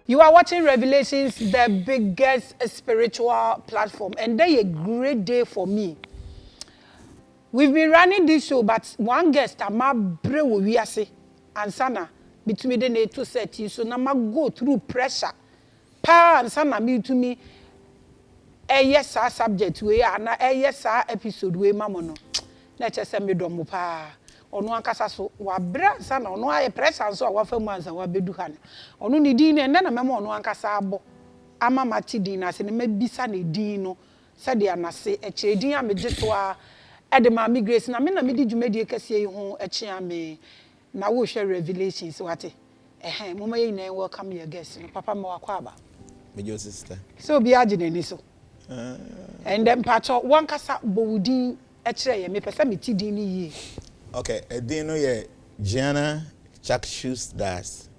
You are watching Revelations, the biggest spiritual platform, and they a great day for me. We've been running this show, but one guest, Ama Brewo Wiase, and Sana, between the two sets, so now go through pressure. Pa and Sana me to me, yes, our subject, we are now, yes, our episode, we mamono. Let's just send me domo pa. Ono ankasa so wa bra Sana ono aye pressure so wa famu ansa wa beduha no ono ne din ne na memo ono ankasa abo ama mati din na se ne mabisa ne din no se de anase e kire din a megye to a e de Maame Grace na me na me di dwumadi kase yi ho e kye me na wo hwe Revelations wate mama ye na welcome your guest no papa ma wakwa aba me your sister so bi agene ni so and then pacho one kasa bowudin e kire ye me pese me ti din ni yi. Okay, do you know Jnana Chakshus Das?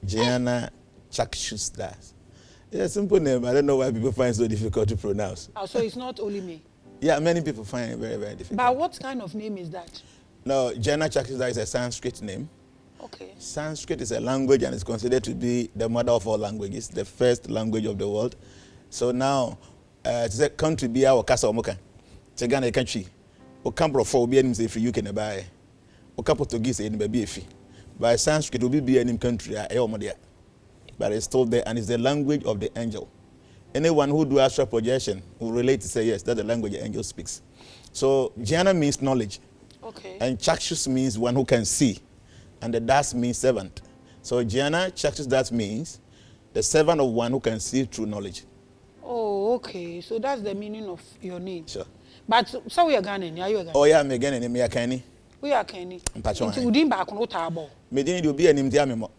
Jnana Chakshus Das. It's a simple name. I don't know why people find it so difficult to pronounce. Oh, so it's not only me? Yeah, many people find it very, very difficult. But what kind of name is that? No, Jnana Chakshus Das is a Sanskrit name. Okay. Sanskrit is a language and is considered to be the mother of all languages, the first language of the world. So now, it's a country be our casa omoka. It's a Ghana country. O campo for be any say free you can buy. O campo to give say any be fee. By Sanskrit will be any country but it's still there and it's the language of the angel. Anyone who do astral projection will relate to say yes, that's the language the angel speaks. So Jnana means knowledge. Okay. And Chakshus means one who can see. And the Das means servant. So Jnana Chakshus Das means the servant of one who can see through knowledge. Oh, okay. So that's the meaning of your name. Sure. But so we are Ghanaian, are you a Ghanaian? Oh yeah, me Ghanaian, me Akani. We are Kenny. Mpacho. Udin back on table. Me didn't do be an imdiamemo.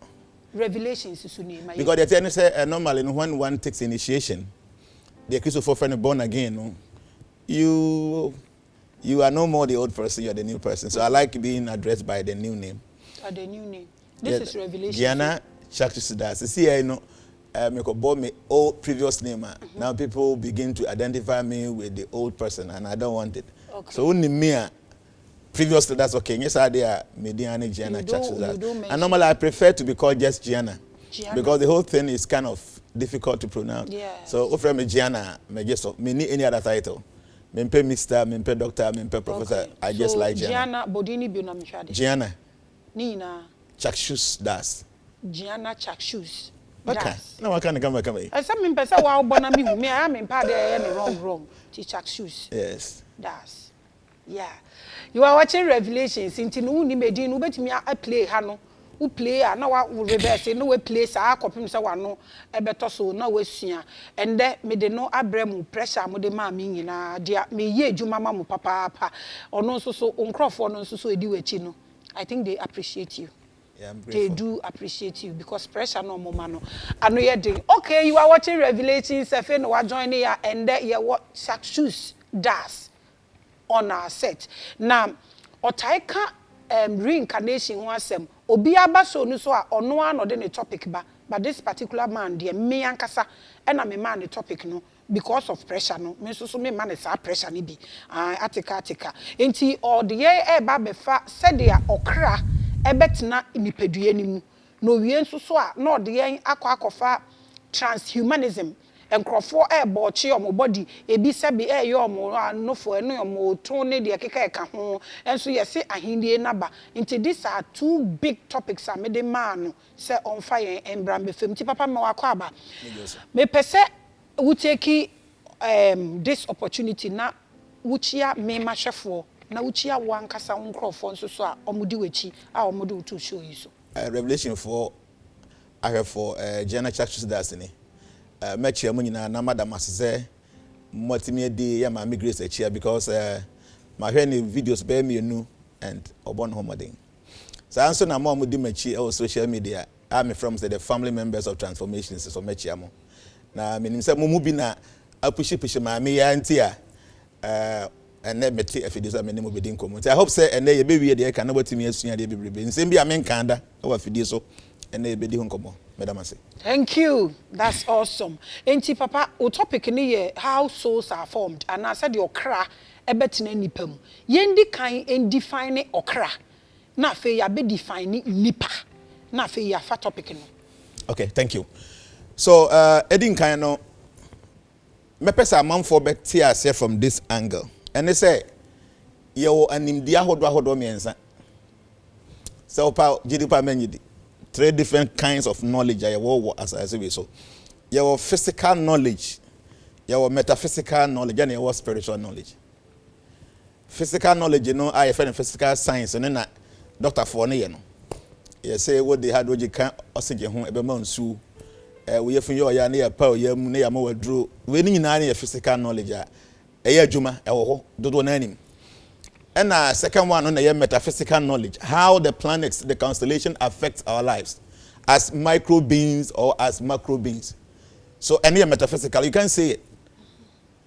Revelations is name. Because they tell say normally when one takes initiation, the Christopher friend born again, no, you are no more the old person, you are the new person. So I like being addressed by the new name. The new name. This is Revelation. Jnana Chakshus Das. See, I know. Me bought me old previous name. Now people begin to identify me with the old person, and I don't want it. Okay. So only me, previously that's okay. Yes, I there Mediani Jnana Chakshus Das. And normally I prefer to be called just Jnana, because the whole thing is kind of difficult to pronounce. Yes. So if I'm a Jnana, me just me need any other title. Me pay Mr. Me pay Doctor, me pay Professor. Okay. I just like Jnana. Bodini biuna mishade. Jnana. Nina. Chakshus Das. Jnana Chakshus. Okay. No, I can't come back. And some person wow bona me who me I am in part there wrong. Chakshus. Yes. Das. Yeah. You are watching Revelations. Into no ni medin no betimi a play ha no. Who play na wa reverse no we play sa akopim se wa no e beto so na we sua. And there me de no abremu pressure mo de ma me nyina dia me ye adwuma ma mo papa. Ono nso so onkrofo no nso so edi wachi no. I think they appreciate you. Yeah, they do appreciate you because pressure no more man. I know you're doing okay. You are watching Revelations. If you are joining here, and there you what Chakshus Das on our set. Now, Otaika reincarnation was Obi abaso no so or no one or then a topic ba. But this particular man, dear me ankasa, and I'm a man the topic no because of pressure no. Me so me man is pressure ni bi. Atika. Enti or the year ba befa said they are okra. Ebetna nipadue nimu no wie nso so a na ode yen akwa transhumanism enkrofo ebo chi omo body ebi sebe ye omo anofo eno omo to ne de keka eka ho enso yese ahindie naba nti these are two big topics a me de man say on fire embram be fam ti papa me wakwa aba me pese we take this opportunity na wuchia me mahwefo na uchia wankasa nkrofo nso so a omudi wechi a omudi to show you so Revelation 4 I have for Jnana Chakshus Das ni match ya munyina na madam asese motimi edi ya Maame Grace achia because my hwe ni videos be me nu and obon homodin so anso na ma omudi machi on social media I'm from the family members of transformations so match ya mo na menim se mumu bi na apushi Maame ya ntia and then meti afidis a many mobile income. I hope say and they be there can nobody me assume they be brebe. Same be a men kanda our afidis so and they be di honkomo. Madam say. Thank you. That's awesome. Enti papa, o topic ni ye how souls are formed and I said your okra ebetina nipa mu. Yendi kan en define okra. Na fe ya be define nipa. Na fe ya fa topic no. Okay, thank you. So, Edin Kano, me pesa man for better say from this angle. And they say, yo, and in dia hodwa miensa. So, pa, jidipa menidi. 3 different kinds of knowledge I will as I say so. Your physical knowledge, your metaphysical knowledge, and your spiritual knowledge. Physical knowledge, you know, I find physical science, and then Dr. Forney, you know. You say what they had, what you can't oxygen home, every month, so we have your ya near power, ya near more drew. We need any physical knowledge, a juma, do name. And second one on the metaphysical knowledge, how the planets, the constellation affects our lives as micro beings or as macro beings. So any metaphysical, you can say it.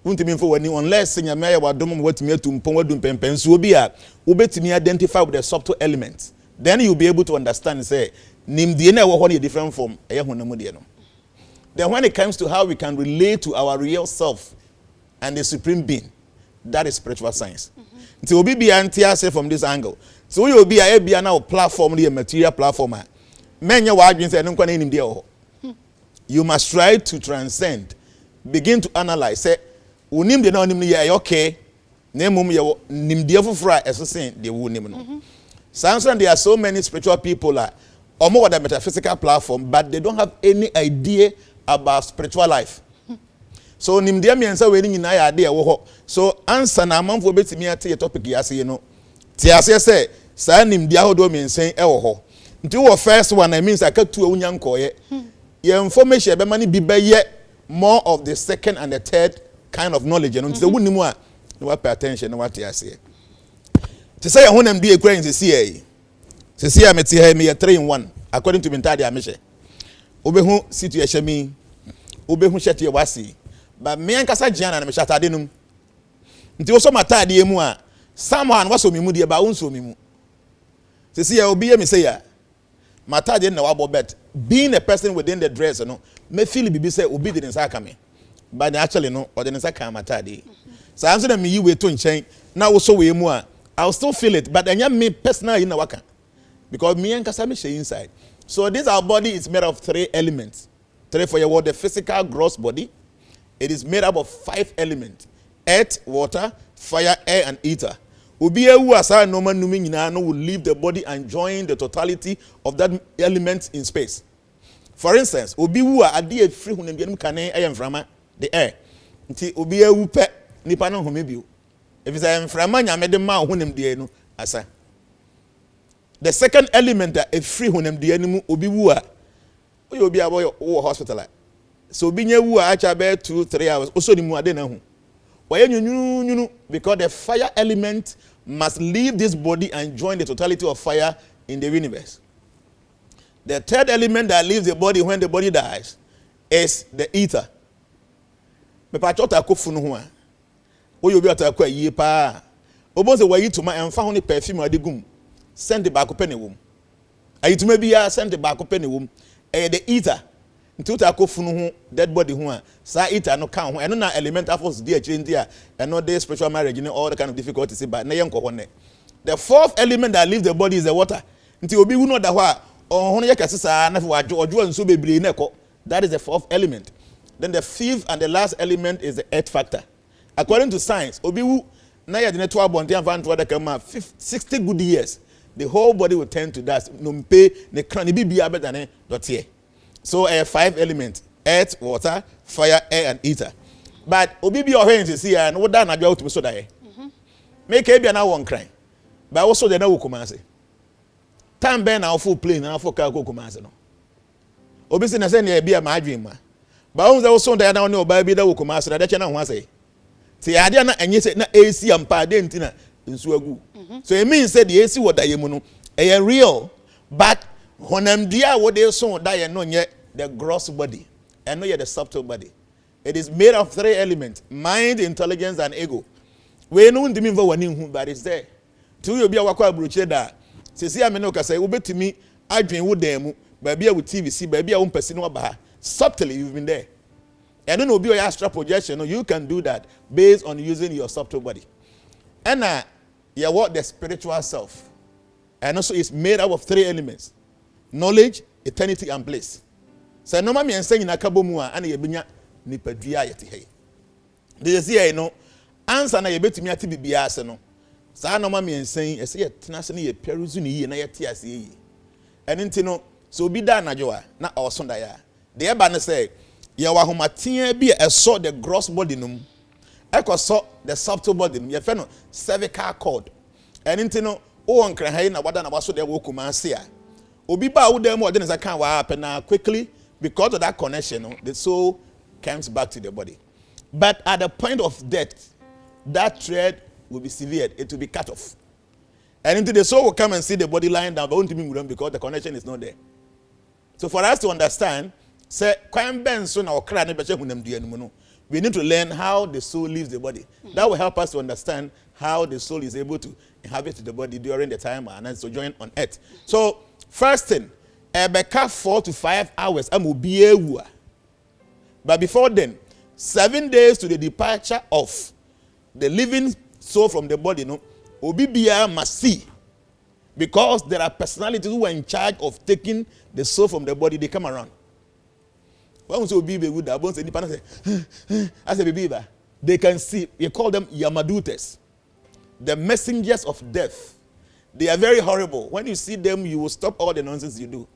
Unless senior mayor wa domo what me to mpon wadum pempen so be a ubetimi identify with the subtle elements. Then you'll be able to understand say nim die na wo ho different form eye honam die no. Then when it comes to how we can relate to our real self and the supreme being, that is spiritual science. So obi be antia say from this angle. So you be a bia na platform the material platform. Menya wa adwin say no kwa na nim dia ho. You must try to transcend, begin to analyze say unim de na unim ye okay na mum ye nim de foforo a eso sen de wo nim no. Samson, there are so many spiritual people or more than metaphysical platform, but they don't have any idea about spiritual life. So nimdia miensa we ni na idea wo. So answer na amamfo betimi ate your topic yase you know. Ti ase say sa nimdia hodo miensen e wo ho. Nti wo first one I means akatu awunyanko ye. Your information be mani be ye more of the second and the third kind of knowledge. And so wunimu a no pay attention na what you say. To say honam di ekura in CCA. CCA meti he me 3 in 1 according to mentade amehye. Obehu situation mi. Obehu shete wasi. Ba me ankasa Jnana na me shatade num. Nti wo so matade emu a someone waso mi mu de ba wonso mi mu. CCA obi ye me say ya. Matade na wabo bet. Being a person within the dress no me feel bibi say obi de nsa aka me. But actually no or the nsa ka matade. So am say na me yi we to nchen na wo so we mu a I'll still feel it, but then me personally in waka because me and Kasami share inside. So this our body is made of 3 elements. 3 for your word, the physical gross body. It is made up of 5 elements: earth, water, fire, air, and ether. Ubi ewu asa no man numi nyina no will leave the body and join the totality of that element in space. For instance, ubi wu ade e free hunem bianum kane ayemframa the air. Nti ubi ewu pe nipa no home bio. If it's a framanya made ma hunem de no asa. The second element that a free hunem de no obi wu a obi aboy hospital. So obi nya wu a acha be 2-3 hours also ni mu ade na hu. Oye nyunu because the fire element must leave this body and join the totality of fire in the universe. The third element that leaves the body when the body dies is the ether. Me pa chota akofunu ho a oyo bi atakwa yie pa obonse wayi tuma emfa ho ne perfume adegum send back up ne wom ayituma bi ya send back up ne wom the ether ntuta akofunu ho dead body ho a sa ether no kan ho eno na elemental force dey akire ndi a eno dey spiritual marriage ne all the kind of difficulties but na yenko ho ne. The fourth element that leaves the body is the water. Nti obi wu no da ho a ho no yekase sa na fe wajo nso bebre na ekọ. That is the fourth element. Then the fifth and the last element is the earth factor. According to science, obi wu na ya de ne to abonte amfa nto da kama 60 good years, the whole body will turn to dust. No mpe ne kran bi bia better ne dotie. So 5 elements: earth, water, fire, air, and ether. But obi bi ohwe nti see and wo da na dwa utumi so da ye. Make e bia na won kran. But also de na wo Kumasi. Time ben na full plane na full car go Kumasi no. Obi se na se na bia ma adwen ma. But once also da na no ba bi da wo Kumasi na de che na ho ase. Ti ade na enye se na AC ampa de nti na nsu agu. So it means say the AC wo da ye mu no e real, but honam dia wo de so da ye no nye the gross body and no ye the subtle body. It is made of 3 elements: mind, intelligence, and ego. We no ndimi mva wani hu, but it's there. Tu yo bia wakwa abroche da sesi amene ka say obetimi adwen wo dan mu ba bia wo TV si ba bia wo mpasi no ba ha. Subtly you've been there. I don't know be your astral projection. No, you can do that based on using your subtle body. And you what the spiritual self. And also it's made up of 3 elements: knowledge, eternity, and place. Say no mama yensa nyina ka bomu a ana yebenya nipadua yete he. De say no answer na yebetumi ate bibia ase no. Sa no mama yensa ese ye tena ase na ye peruzu ni yi na yete ase yi. Eni nti no so obi da anajo a na osonda ya. De eba ne say ye wa homaten bi eso the gross body no. Ekoso the subtle body no. Ye fe no cervical cord. Eni nti no o onkran ha na wada na waso de wo kuma ase a. Obi ba wo dem o de ne say kan wa happen na quickly because of that connection the soul comes back to the body. But at the point of death that thread will be severed, it will be cut off. And into the soul will come and see the body lying down, but won't be moving because the connection is not there. So for us to understand, say we need to learn how the soul leaves the body. That will help us to understand how the soul is able to inhabit the body during the time and then sojourn on earth. So first thing, Ebeka 4 to 5 hours, but before then, 7 days to the departure of the living soul from the body, no, Obibia must see. Because there are personalities who are in charge of taking the soul from the body, they come around. When they can see, we call them Yamadutes, the messengers of death. They are very horrible. When you see them, you will stop all the nonsense you do.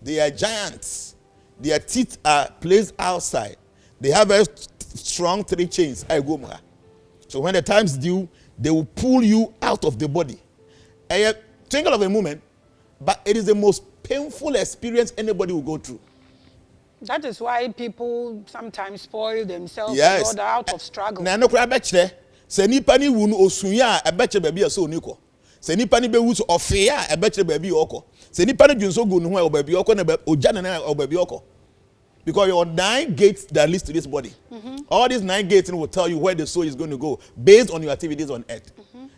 They are giants. Their teeth are placed outside. They have very strong 3 chains. So when the time's due, they will pull you out of the body. And twinkle of a moment, but it is the most painful experience anybody will go through. That is why people sometimes spoil themselves Yes. in order out of struggle. Na no kura betche se nipa ni wu no osunya a betche baabi aso ni ko. Se nipa ni bewu so ofe a betche baabi oko. Se nipa ni dwunso gu no ho a baabi oko na oja na baabi oko. Because your 9 gates that leads to this body. All these 9 gates will tell you where the soul is going to go based on your activities on earth.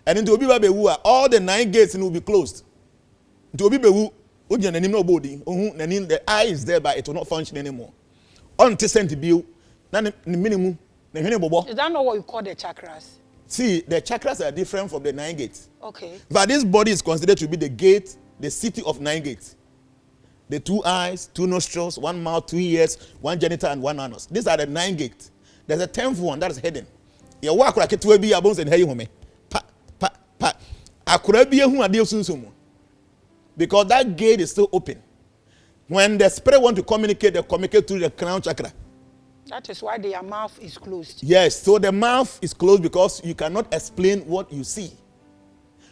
And into Obi Babewu, all the 9 gates will be closed. Into Obi Babewu, the eye is there, but it will not function anymore. Until sent bill, minimum. Is that not what you call the chakras? See, the chakras are different from the 9 gates. Okay. But this body is considered to be the gate, the city of 9 gates. The 2 eyes, 2 nostrils, 1 mouth, 2 ears, 1 genital, and 1 anus. These are the 9 gates. There's a 10th one that is hidden. You walk like a 2 bones and hey home. Pa. Because that gate is still open. When the spirit want to communicate, they communicate through the crown chakra. That is why their mouth is closed. Yes, so the mouth is closed because you cannot explain what you see.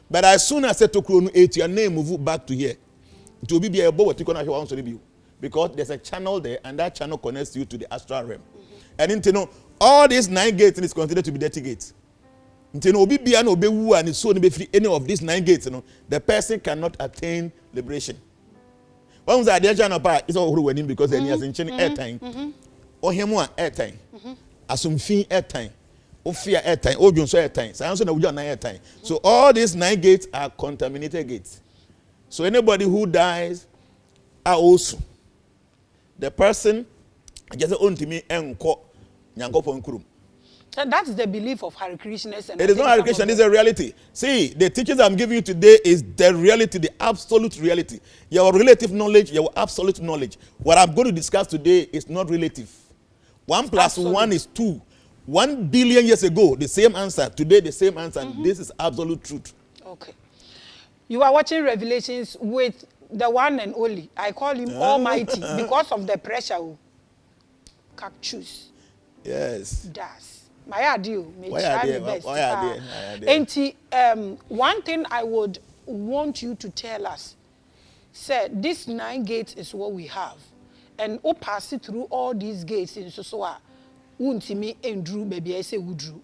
But as soon as I say to 8, your name move back to here. It will be able what you can actually because there's a channel there, and that channel connects you to the astral realm. And into know all these 9 gates is considered to be dirty gates. Into know and so any of these 9 gates, the person cannot attain liberation. One was the channel part is all winning because then he has in airtime. Or him one airtime. Assume airtime. Or fear airtime. Or you airtime. So I also know we are airtime. So all these 9 gates are contaminated gates. So anybody who dies are also the person just own to me enko nyankopon kurum. So that's the belief of Hare Krishnas. It is not Hare Krishna, this is a reality. See, the teachings I'm giving you today is the reality, the absolute reality. Your relative knowledge, your absolute knowledge. What I'm going to discuss today is not relative. 1 plus 1 is 2. 1 billion years ago, the same answer. Today, the same answer. And this is absolute truth. Okay. You are watching Revelations with the one and only. I call him Almighty because of the pressure. Choose. Yes. Das. My idea. One thing I would want you to tell us, say this 9 gates is what we have, and o pass it through all these gates in so untimi endru baby I say wudru,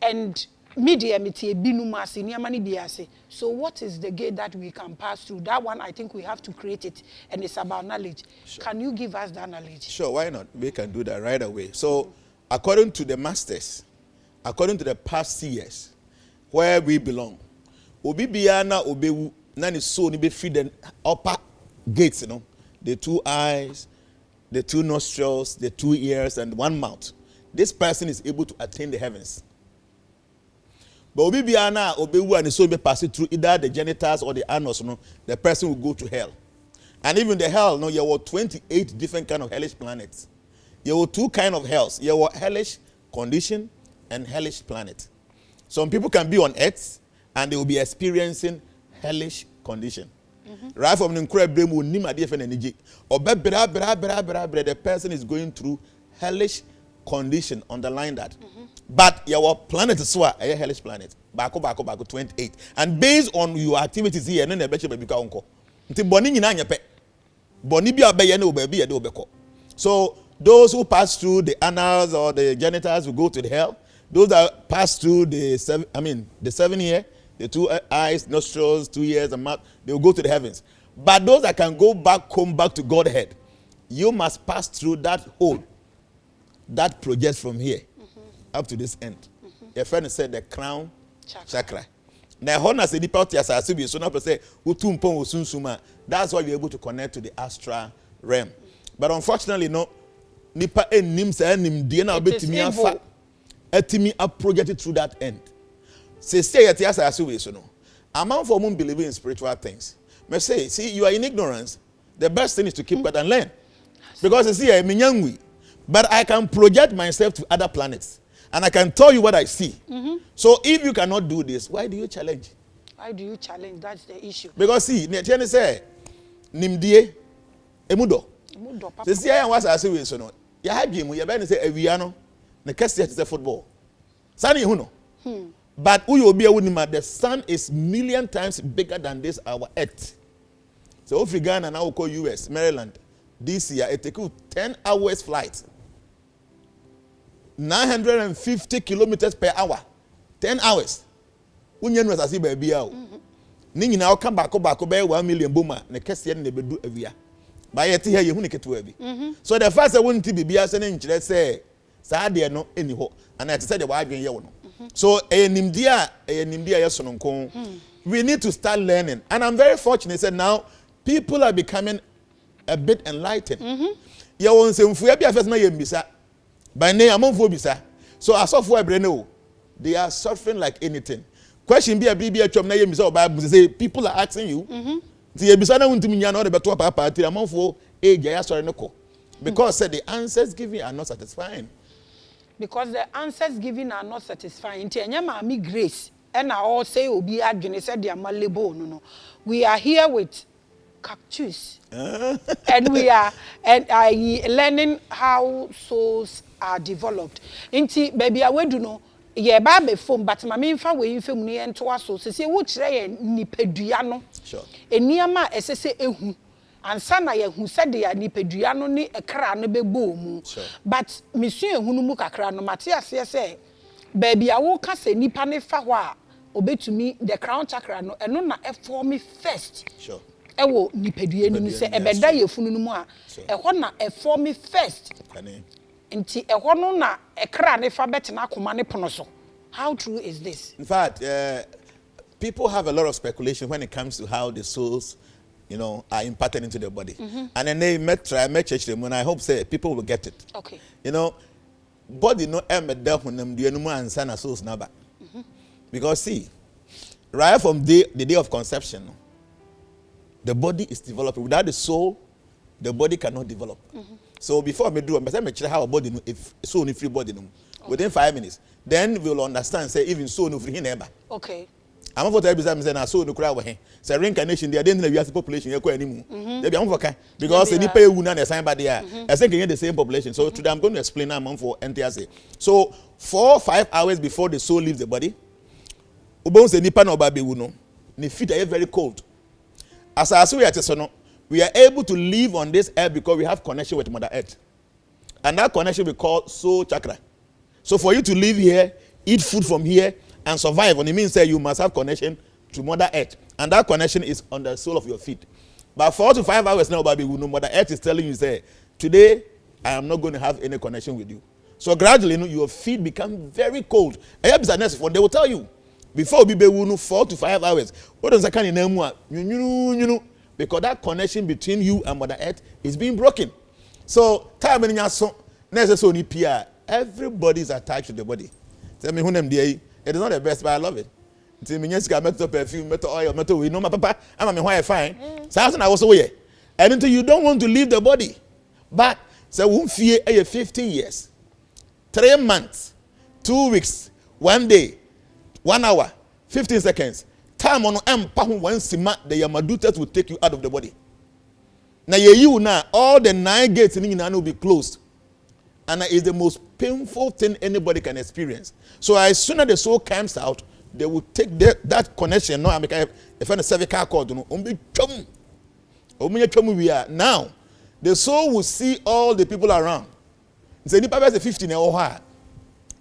and media metie binumasi niamani biase. So what is the gate that we can pass through? That one I think we have to create it, and it's about knowledge. Sure. Can you give us that knowledge? Sure, why not? We can do that right away. So according to the masters, according to the past years, where we belong, obi biana obewu nani so ni be free the upper gates, the 2 eyes, the 2 nostrils, the 2 ears, and 1 mouth. This person is able to attain the heavens. But obi biana obewu and so be pass through either the genitals or the anus, the person will go to hell. And even the hell, no, there were 28 different kind of hellish planets. There were 2 kind of hells. There were hellish condition and hellish planet. Some people can be on earth and they will be experiencing hellish condition. Right from the incredible energy. Or the person is going through hellish condition. Underline that. But your planet is a hellish planet. Bako 28. And based on your activities here, no nebeche be ka unko. Nti boni nyina nyepe. Boni bi abeye na obabi ye de obeko. So those who pass through the anals or the genitals will go to the hell. Those that pass through the 7 year, the 2 eyes, nostrils, 2 ears, and mouth, they will go to the heavens. But those that can go back home, back to Godhead, you must pass through that hole that projects from here up to this end. Your friend said the crown chakra. Now, honor say the part as I so now say that's why you're able to connect to the astral realm. But unfortunately, no, nipa enim say enim die na obetimi afa etimi up projected through that end. Say at yes as so no. Among for whom believe in spiritual things. May say, see, you are in ignorance. The best thing is to keep quiet and learn. Because you see, I'm young, but I can project myself to other planets. And I can tell you what I see. So if you cannot do this, why do you challenge? Why do you challenge? That's the issue. Because see, Netiene say, Nimdie, Emudo. The see, I was asking so no. You have him, you better say, Eviano, the case is a football. Sunny Huno. But who will be a woman? The sun is million times bigger than this our Earth. So if you Ghana now call US, Maryland, this year it takes 10 hours flight. 950 kilometers per hour. 10 hours. Unyen was as baby out. Ningi now come back by 1 million Burma. Ne kesi ne bedu evia. By yet here you hunike to ebi. So the first I wouldn't be as an inch, let's say, Sadia no anyhow. And I said the wife in no. So we need to start learning. And I'm very fortunate that now people are becoming a bit enlightened. You won't say by name among phobia. So as of where they are suffering like anything. Question be a BB say people are asking you. The Bisana won't mean you're not about to party among for age. Because the answers given are not satisfying. Because the answers given are not satisfying. Maame Grace, and I all say obi adwene said they are malebo no. We are here with cactus, and we are learning how souls are developed. Inti baby I do know. Ye ba be phone, but maame nfa we nfa mu ne ento aso. Se wo kire ye nipadua no. Sure. Eniama esese ehu. Ansa na ye hu said ya nipadua no ne ekra no bebo mu. But mesu ehunu mu kakra no Matthias say baby a wo ka se nipa ne fa ho a obetumi the crown chakra no eno na e form first. Sure. Ewo nipadua no se ebeda ye funu no mu a ehọ na e form first. Nti ehọ no na ekra ne fa betena akoma ne pono so. How true is this? In fact, people have a lot of speculation when it comes to how the souls are imparted into the body. And then they met church them, and I hope say people will get it. Okay. Body no and souls number. Because see, right from the day of conception, the body is developing. Without the soul, the body cannot develop. So before me do, I make sure how a body if soul no free body no. Within 5 minutes, then we will understand. Say even soul no free never. Okay. I'm not going to say I saw the crowd here. Say reincarnation, they didn't have the population here anymore. They be okay because they pay who na sign by there. I think again the same population. So today I'm going to explain now for NTSA. So 4 or 5 hours before the soul leaves the body, ubon say nipa na obabe wu no, ne feet are very cold. As I saw it, we are able to live on this earth because we have connection with Mother Earth, and that connection we call soul chakra. So for you to live here, eat food from here, and survive, and it means that you must have connection to Mother Earth, and that connection is on the sole of your feet. But 4 to 5 hours now, baby, we know Mother Earth is telling you, say, today I am not going to have any connection with you. So gradually, your feet become very cold. They will tell you before we be 4 to 5 hours. What does that kind of name? Because that connection between you and Mother Earth is being broken. So time in your son, necessarily PR. Everybody is attached to the body. Tell me who them there. It is not the best, but I love it. It's metal perfume, metal oil, metal we know my papa. I'm why I fine. So I was away. And until you don't want to leave the body. But so won't fear 15 years, 3 months, 2 weeks, 1 day, 1 hour, 15 seconds. Time on one sima the Yamadutas will take you out of the body. Now you now all the 9 gates in Jnana will be closed. And it's the most painful thing anybody can experience. So as soon as the soul comes out, they will take that connection. No, I'm if a cervical cord, we are now. The soul will see all the people around. Say ni papa 15 e ho ha.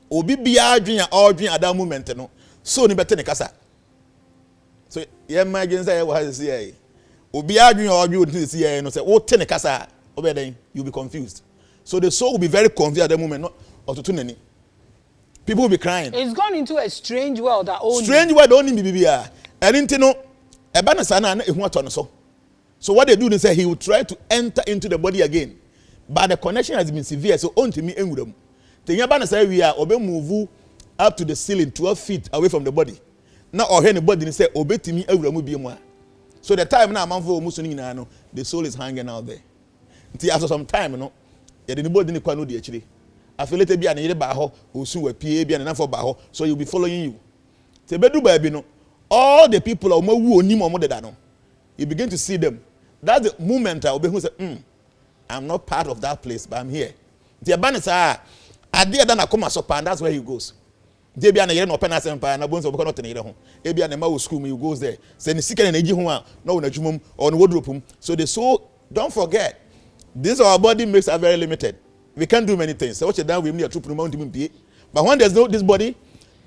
Obi bia adwen a odwen at that moment no. So ni bete ne kasa. So you imagine say what has say. Obi adwen a odwen say no say wo te ne kasa. Obeden you'll be confused. So the soul will be very confused at that moment. No, otutu people will be crying. It's gone into a strange world that only. Strange world only bibia. Erinti no eba na sana na ehu ato no so. So what they do, they say he will try to enter into the body again. But the connection has been severe, so on to me engudem. The Yabana say we are obe move up to the ceiling 12 feet away from the body. Now or hear the body they say obe to me engudem be more. So the time now man for musuni na the soul is hanging out there. Until after some time, the body ni kwano di actually. Affiliated be an ere ba ho, osun we pie be an for ba ho, so you'll be following you. Te bedu ba bi no. All the people are wu onim omo deda no. You begin to see them. That's the moment I will be who say, I'm not part of that place, but I'm here. The abandon say, I did that I come as and that's where he goes. They be an area no pen as empire, and bones of not in home. They be an ema school, he goes there. Send the second energy home, no in a jumum or in wardrobe. So the soul, don't forget, this our body makes are very limited. We can't do many things. So what you done, we need a true promote him. But when there's no this body,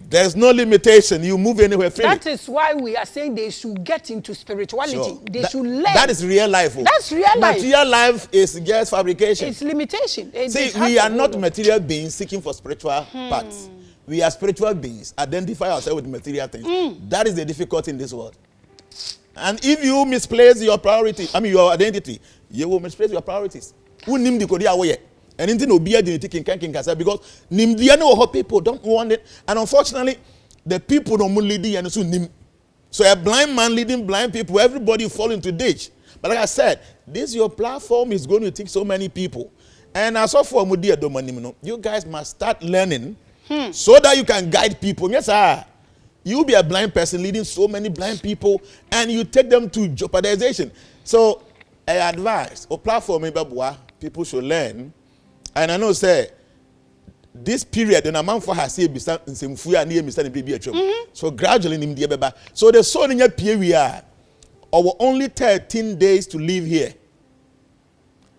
there's no limitation. You move anywhere freely. That is why we are saying they should get into spirituality. Sure. They should learn. That is real life. That's real life. Material life is just fabrication. It's limitation. See, we are not material beings seeking for spiritual parts. We are spiritual beings. Identify ourselves with material things. That is the difficulty in this world. And if you misplace your priority, your identity, you will misplace your priorities. Who named the Korea way? And anything will be a genetic because Nimdiano people don't want it. And unfortunately, the people don't lead and so a blind man leading blind people, everybody fall into ditch. But like I said, this your platform is going to take so many people. And as of for Mudia Domanimino, you guys must start learning so that you can guide people. Yes, sir. You'll be a blind person leading so many blind people and you take them to jeopardization. So I advise or platform people should learn. And I know say this period when a man for her say so gradually in the so the soul in your period we are only 13 days to live here.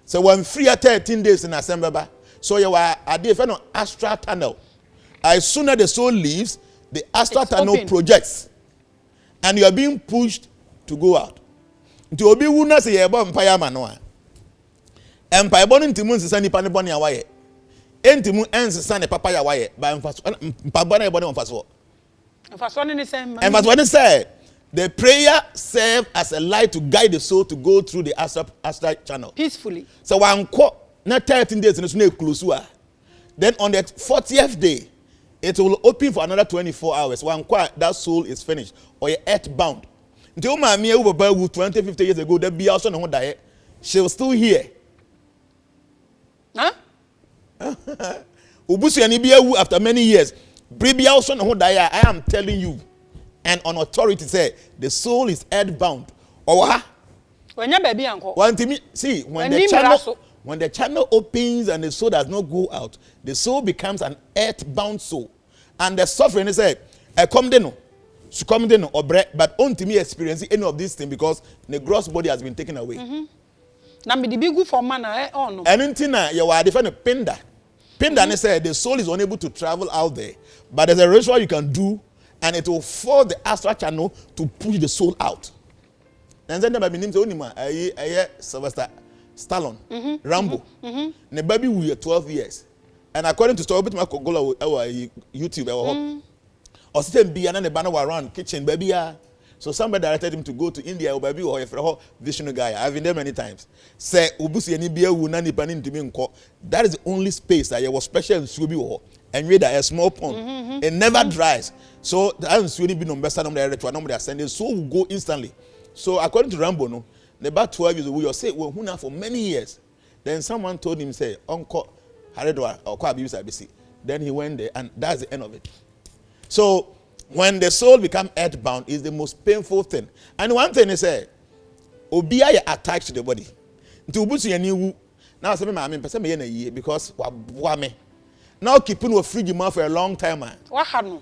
So when free at 13 days in December, so you are at the astral tunnel. As soon as the soul leaves, the astral tunnel projects, and you are being pushed to go out. To obi wuna say you empire manoa. Empire born into moon sani pani born ya waye. Entimu ens sani papa ya waye. Ba empire born on faso. Faso ni same. And what it said, the prayer served as a light to guide the soul to go through the astral channel Peacefully. So one not 13 days in the close. Then on the 40th day, it will open for another 24 hours. One that soul is finished or you're earthbound. Until my mere 20, 50 years ago, there be also no die. She was still here. Huh? Ubusu and after many years, Bribia also no die. I am telling you, and on authority say the soul is earthbound. Or when your baby uncle. One to me, see when the channel opens and the soul does not go out, the soul becomes an earthbound soul, and the suffering is said, "I come there no, she come there no or bread, but unto me experiencing any of these things because the gross body has been taken away." Now me the big good for man no. And until now you are different pinda. Pinda said the soul is unable to travel out there, but there's a ritual you can do, and it will force the astral channel to push the soul out. And then the baby names only man, Sylvester Stallone, Rambo. The baby will 12 years, and according to story, bit my Gola our YouTube, or system be another banner around kitchen baby. So somebody directed him to go to India or baby or a visionary guy. I've been there many times. Say Ubusi and Ibia Wunani Panin to me. That is the only space that was special in Subi and read a small pond. It never dries. So that has really been on best number they are sending, so will go instantly. So according to Rambo, no, the about 12 years old, you say, well, who for many years. Then someone told him, say, Uncle, then he went there, and that's the end of it. So, when the soul becomes earthbound, is the most painful thing. And one thing is, Obia attached to the body. Now, I mean, because now keeping your free mouth for a long time, man.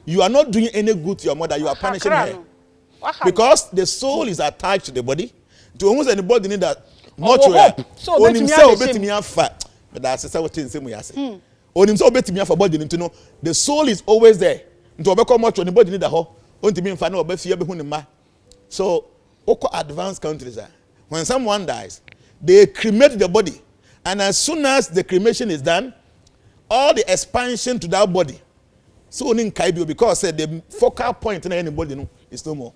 You are not doing any good to your mother. You are punishing her. Because the soul is attached to the body. To almost anybody need that. Not so let me have fat. But that's what I'm saying. On himself, bet me for body to know the soul is always there. To become much on the body need the whole. On to be final, but fear behind the So, advanced countries are. When someone dies, they cremate the body. And as soon as the cremation is done, all the expansion to that body. So in Kaibio, because the focal point in anybody no is no more.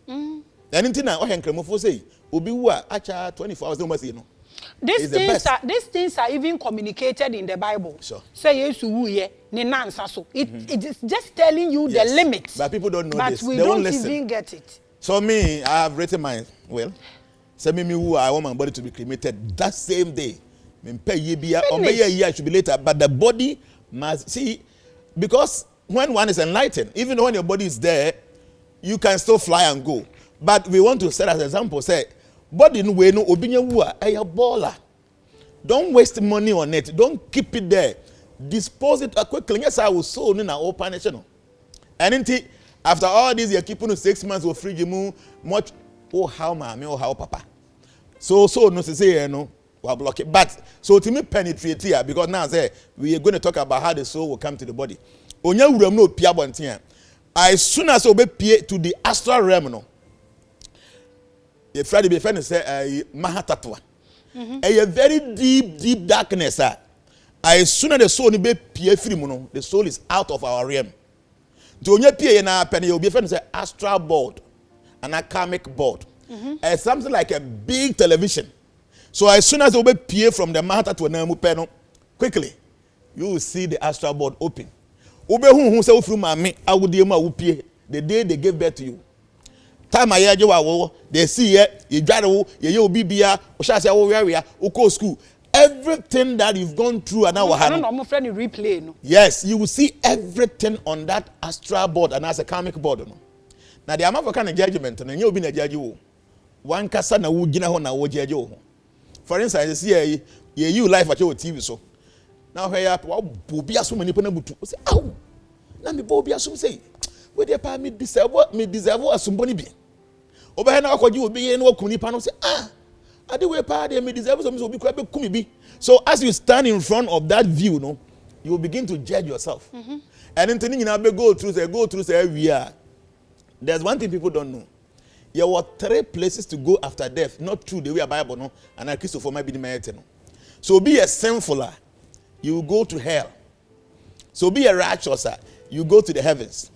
Anything I can cremate say, Obiwa, Acha 24 hours, no more, you know. These things are even communicated in the Bible. Sure. Say yes to it is just telling you the limits. But people don't know but this. We they don't listen. even get it. So me, I have written my will. Say me who I want my body to be cremated that same day. Me pay ye or may a year should be later. But the body must see, because when one is enlightened, even when your body is there, you can still fly and go. But we want to set as an example, say, body no way no obinya wua a baller. Don't waste money on it. Don't keep it there. Dispose it quickly. Yes, I will so in our open channel. And after all this, you're keeping 6 months of free you much. Oh how mommy, oh how papa. So no say no, we'll block it. But so to me penetrate here because now say we are going to talk about how the soul will come to the body. Onya wuram no pia bontia. As soon as we pay to the astral realm no. The Friday be friend say mahatatwa. A very deep darkness. As soon as the soul be pie free no, the soul is out of our realm. To onye pie na penny you be friend say astral board and a karmic board. Something like a big television. So as soon as you be pie from the mahata to namu peno, quickly you will see the astral board open. Ube who say through Maame I would pie the day they gave birth to you. Time I hear you, they see it, you gather, you be bia, or shall say, oh, school. Everything that you've gone through and now I don't know, my friend, replay. No? Yes, you will see everything on that astral board and as a karmic board. No? Now, the amount of kind of judgment, and you've been a judge. One casana would gina on a judge. For instance, you life at your TV so. Now, here, Bobia so many people say, oh, let me Bobia some say. Where they pay me deserve as somebody be. Over now, you will be in what Kunipano say, I do a party, me deserve some will be quite be. So, as you stand in front of that view, no, you will begin to judge yourself. And then you go through, say, we are. There's one thing people don't know. There were 3 places to go after death, not true the way a Bible, no, and a Christopher might be the man. So, be a sinfuler, you will go to hell. So, be a righteous, you go to the heavens.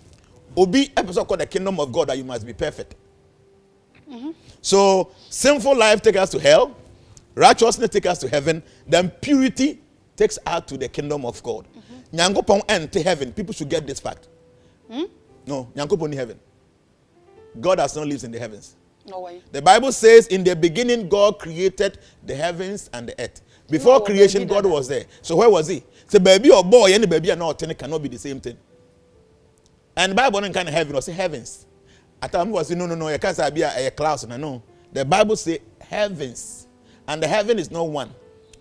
Or be episode called the kingdom of God that you must be perfect. So sinful life takes us to hell, righteousness takes us to heaven, then purity takes us to the kingdom of God. Nyankopon enter heaven. People should get this fact. No, Nyankopon in heaven. God does not live in the heavens. No way. The Bible says in the beginning God created the heavens and the earth. Before creation, God was there. So where was he? So baby or boy, any baby or not cannot be the same thing. And the Bible doesn't kind of heaven or say heavens. I thought was no, you can't be a cloud. No. The Bible say heavens. And the heaven is not one.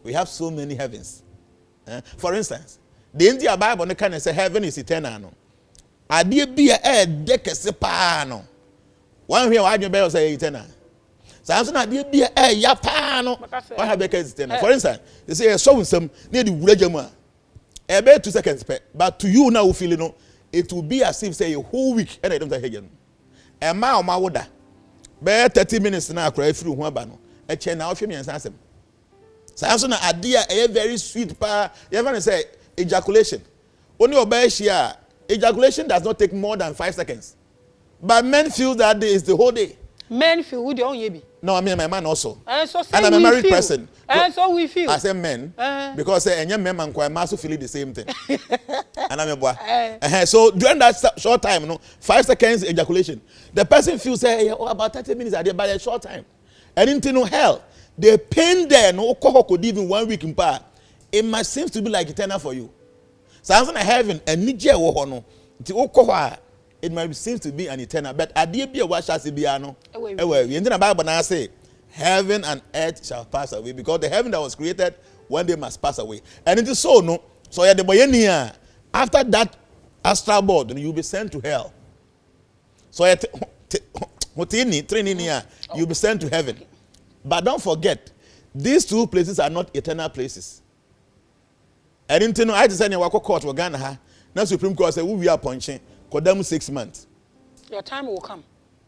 We have so many heavens. For instance, the India Bible kind of say heaven is eternal. No. Adi be a deck sepano. One here I do say eternal. So I'm saying adi be a yapano. What have they eternal? For instance, they say so some near the Wurajama. About 2 seconds, but to you now feel no. It will be as if say a whole week and I don't have again. A mile my water. Bear 30 minutes now cry through one bano. A chain now for me and answer. So I'm saying idea a very sweet pa. You ever say ejaculation? Only obey share. Ejaculation does not take more than 5 seconds. But men feel that day is the whole day. Men feel who they own ye. No, I mean my man also. And I'm a married person. And so we feel. I say men because any men man quite massive feel the same thing. And I'm a boy. So during that short time, 5 seconds ejaculation, the person feels say about 30 minutes at the by a short time. And into hell, the pain there no could even 1 week in power. It must seem to be like eternal for you. So I'm saying heaven and nije wo ho no. Nti it might seem to be an eternal, but adie bi what shall be ano. Ewe, in the Bible now say heaven and earth shall pass away because the heaven that was created one day must pass away. And it is so no. So yeah, the boy after that astral board, you'll be sent to hell. So you'll be sent to heaven. But don't forget, these two places are not eternal places. I didn't know. I just said, "I court for Ghana." Now Supreme Court said, "We are punching. Condemn 6 months." Your time will come.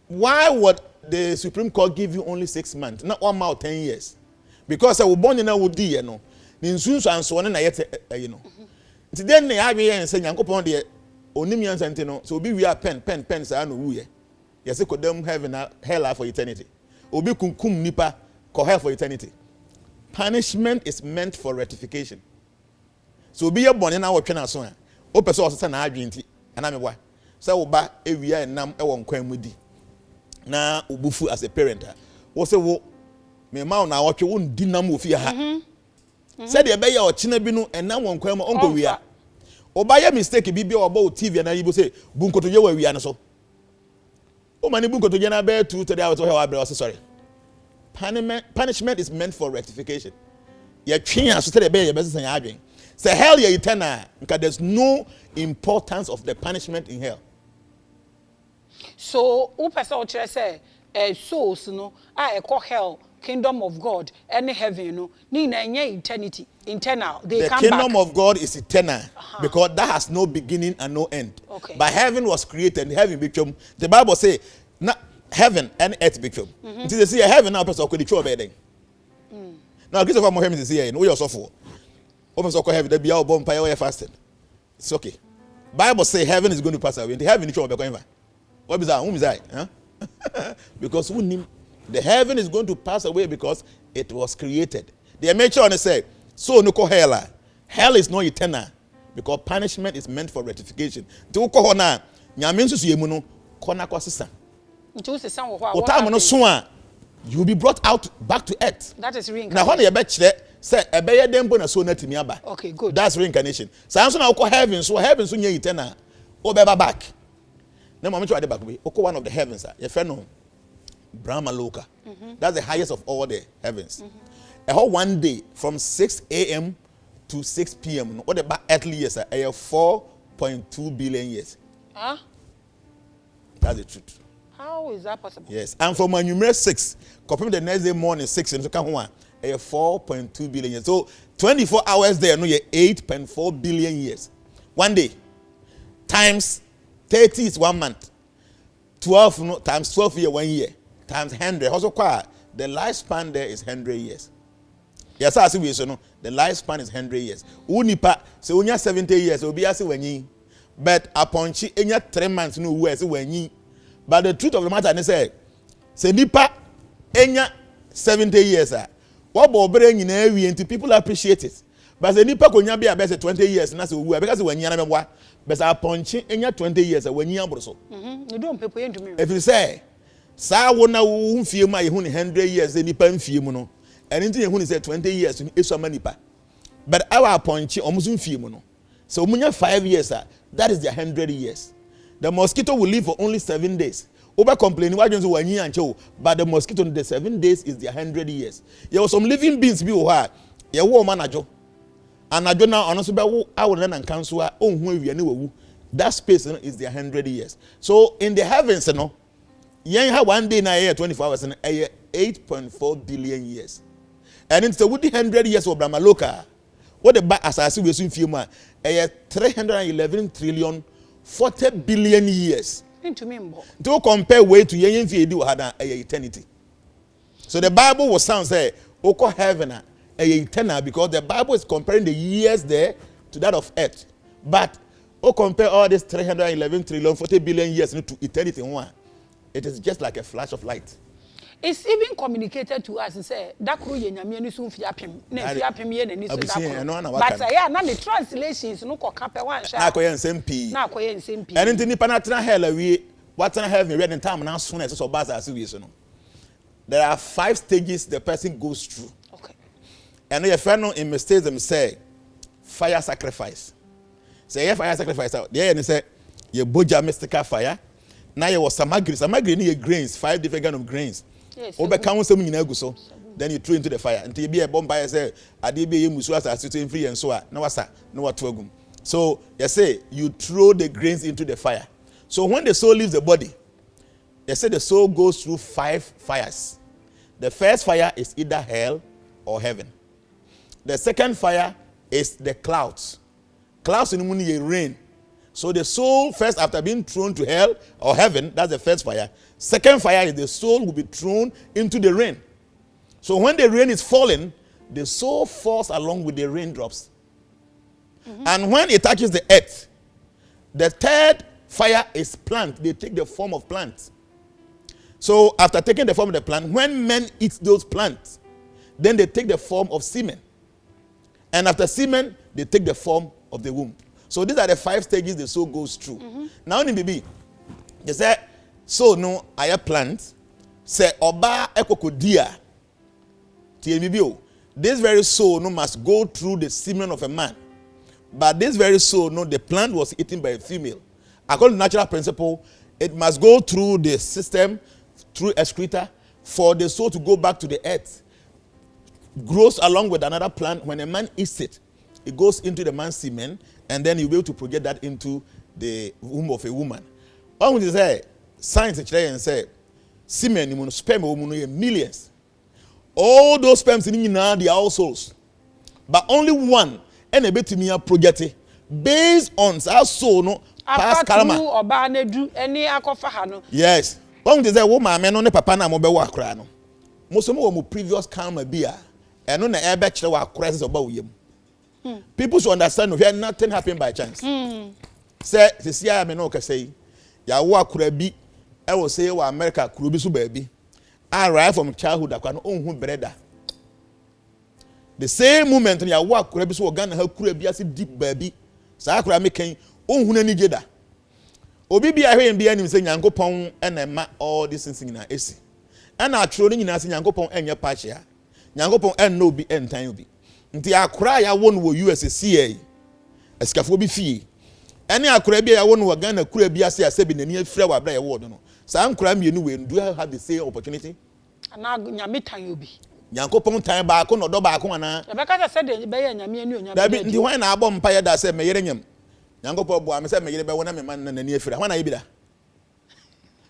Why would the Supreme Court give you only 6 months, not 1 month, 10 years? Because I was born in a wood, you know. The insurance and so on, and I you know. Then they have here and say, "Yanko upon the Onimian Santino." So be we are pen. So I know who ye. Yes, I could them heaven hell for eternity. Obi kum nipa ko hell for eternity. Punishment is meant for rectification. So be a born in our channel so. O person also na adwinti. And I'm why. So oba ewia enam e won kwan mudi. Na obufu as a parent. Wo say wo me ma na wotwe wo ndi nam ofi ha. Said the be ya o china bi no enam won kwan mo onko wia. Oba ya mistake bi bi oba o TV na yibo say bunkoto ye wa wia no so. O mani bunkoto je na be 2-3 hours o he wa bre sorry. Punishment is meant for rectification. Ya twen aso say the be ya be san ya adwen. Say hell ya eternal because there's no importance of the punishment in hell. So, who person or say souls no I call hell kingdom of God any heaven no ni na eternity internal they the come kingdom back. of God is eternal because that has no beginning and no end. Okay. But heaven was created, heaven became the Bible say na heaven and earth became. Until they see a heaven now person could throw bedding. Now Christopher Mohammed is here, no you also for. Open so heaven there be our bomb fire fasting. It's okay. Bible say heaven is going to pass away. The heaven is going to be what is that? Whom is that? Huh? Because the heaven is going to pass away because it was created. The make sure say so no call hell. Hell is not eternal because punishment is meant for rectification. To call na nyame nso yemu no kona kwasesa. Nti se san wo ho o time no so a you will be brought out back to earth. That is reincarnation. Now when you be kire say ebeye dembo na so na timi aba. Okay, good. That's reincarnation. So I'm na call heaven so nye eternal. O beba back. Now I'm try the back we. Oko one of the heavens your friend no Burma loka. That's the highest of all the heavens. A whole one day from 6 a.m. to 6 p.m. What about earthly years? 4.2 billion years. Huh? That's the truth. How is that possible? Yes, and from my numerous 6, compared the next day morning 6, and so come on, 4.2 billion years. So 24 hours there, no, 8.4 billion years. 1 day times 30 is 1 month. 12 no, times 12 year 1 year times 100. Also, the lifespan there is 100 years. Yes, I see we so no. The lifespan is 100 years. Unipa so unya 70 years. Obi asi wenyi. But upon chi enya 3 months no we asi wenyi. But the truth of the matter is say nipa enya 70 years ah. What bo bere nyina awie nti people appreciate it. But say nipa konya bia be say 20 years na say owu because wenyi na mebwa. But upon chi enya 20 years wenyi abro so. You don't people into me. If you say sa wo na wo mfie ma ye hu 100 years nipa mfie mu no. And into you say 20 years to esu amanipa. But our point almost mfie mu no. So munya 5 years that is the 100 years. The mosquito will live for only 7 days. Over complaining why don't you ancho, but the mosquito the 7 days is the 100 years. There were some living beings be who ye wo manajo. And ajo now honestly be our land and council on who we wu. That space is the 100 years. So in the heavens no yen ha 1 day na year 24 hours and 8.4 billion years. And it's a 100 years of Burma loka. What the back as we soon few more 311 trillion 40 billion years. Into me more. To compare way to yen fi do had eternity. So the Bible was sound say oko heaven eternal because the Bible is comparing the years there to that of earth. But compare all this 311 trillion 40 billion years to eternity one. It is just like a flash of light. It's even communicated to us and say that crew yenyame ni so fiapem na fiapem ye na ni so that. But yeah, na the translations no ko kape wan sha. Na ko yen sempi. Na ko yen sempi. And into nipa na tena hell we what na heaven we the time na so na so baza as we so no. there are 5 stages the person goes through. Okay. And your friend in mistakes them say fire sacrifice. Say yeah, fire sacrifice out. Yeah, and they say you boja mystical fire. Now you was samagri need grains, 5 different kind of grains. Yes. Obe count some in so. Then you throw into the fire until you be a bomb by say adibe you musu as sitting free and so on. No wasa, no what to. So you say you throw the grains into the fire. So when the soul leaves the body, they say the soul goes through 5 fires. The first fire is either hell or heaven. The second fire is the clouds. Clouds in the moon rain. So the soul first, after being thrown to hell or heaven, that's the first fire. Second fire is the soul will be thrown into the rain. So when the rain is falling, the soul falls along with the raindrops. And when it touches the earth, the third fire is plant. They take the form of plants. So after taking the form of the plant, when men eat those plants, then they take the form of semen. And after semen, they take the form of the womb. So these are the 5 stages the soul goes through. Now in BB, they say, so no, I have plant. Say oba ekokodia. TWMG. This very soul no must go through the semen of a man. But this very soul, no, the plant was eaten by a female. According to natural principle, it must go through the system, through excreta, for the soul to go back to the earth. Grows along with another plant. When a man eats it, it goes into the man's semen, and then you'll be able to project that into the womb of a woman. All we say, science and say, semen, sperm, millions. All those sperms in now they are all souls. But only one, and a bit to me a project based on our soul, no, past karma. Yes. When they say, woman, men on the papa na mobe wa kra no. Most of them previous karma bia. And on the air bachelor wa crisis about him. People should understand if nothing happened by chance. Say, this year I may not say, ya wa kra bi, I will say wa America krubi su baby. I arrived from childhood that can own who brother. The same moment in your work, could be so gun her could be as a deep baby. Sakura making own who any jeda. Obi I hear be any saying Yango Pong and a ma all this things in a AC. And our trolling in us in Yango Pong and your patcha. Yango Pong and no be and time be. Until I cry, I won't will you as a CA. A scaffolding fee. Any I could be I won't work gun a could be as I said in the near flower by a word. Some crime you know, do I have the same opportunity? And now Yamita you be. Yankopon time back on or do back on. Rebecca said, Yamia, the one I bomb pire that said, Mayerium. Yankopo, I'm saying, Maybe one of man and near Fred. When I be there.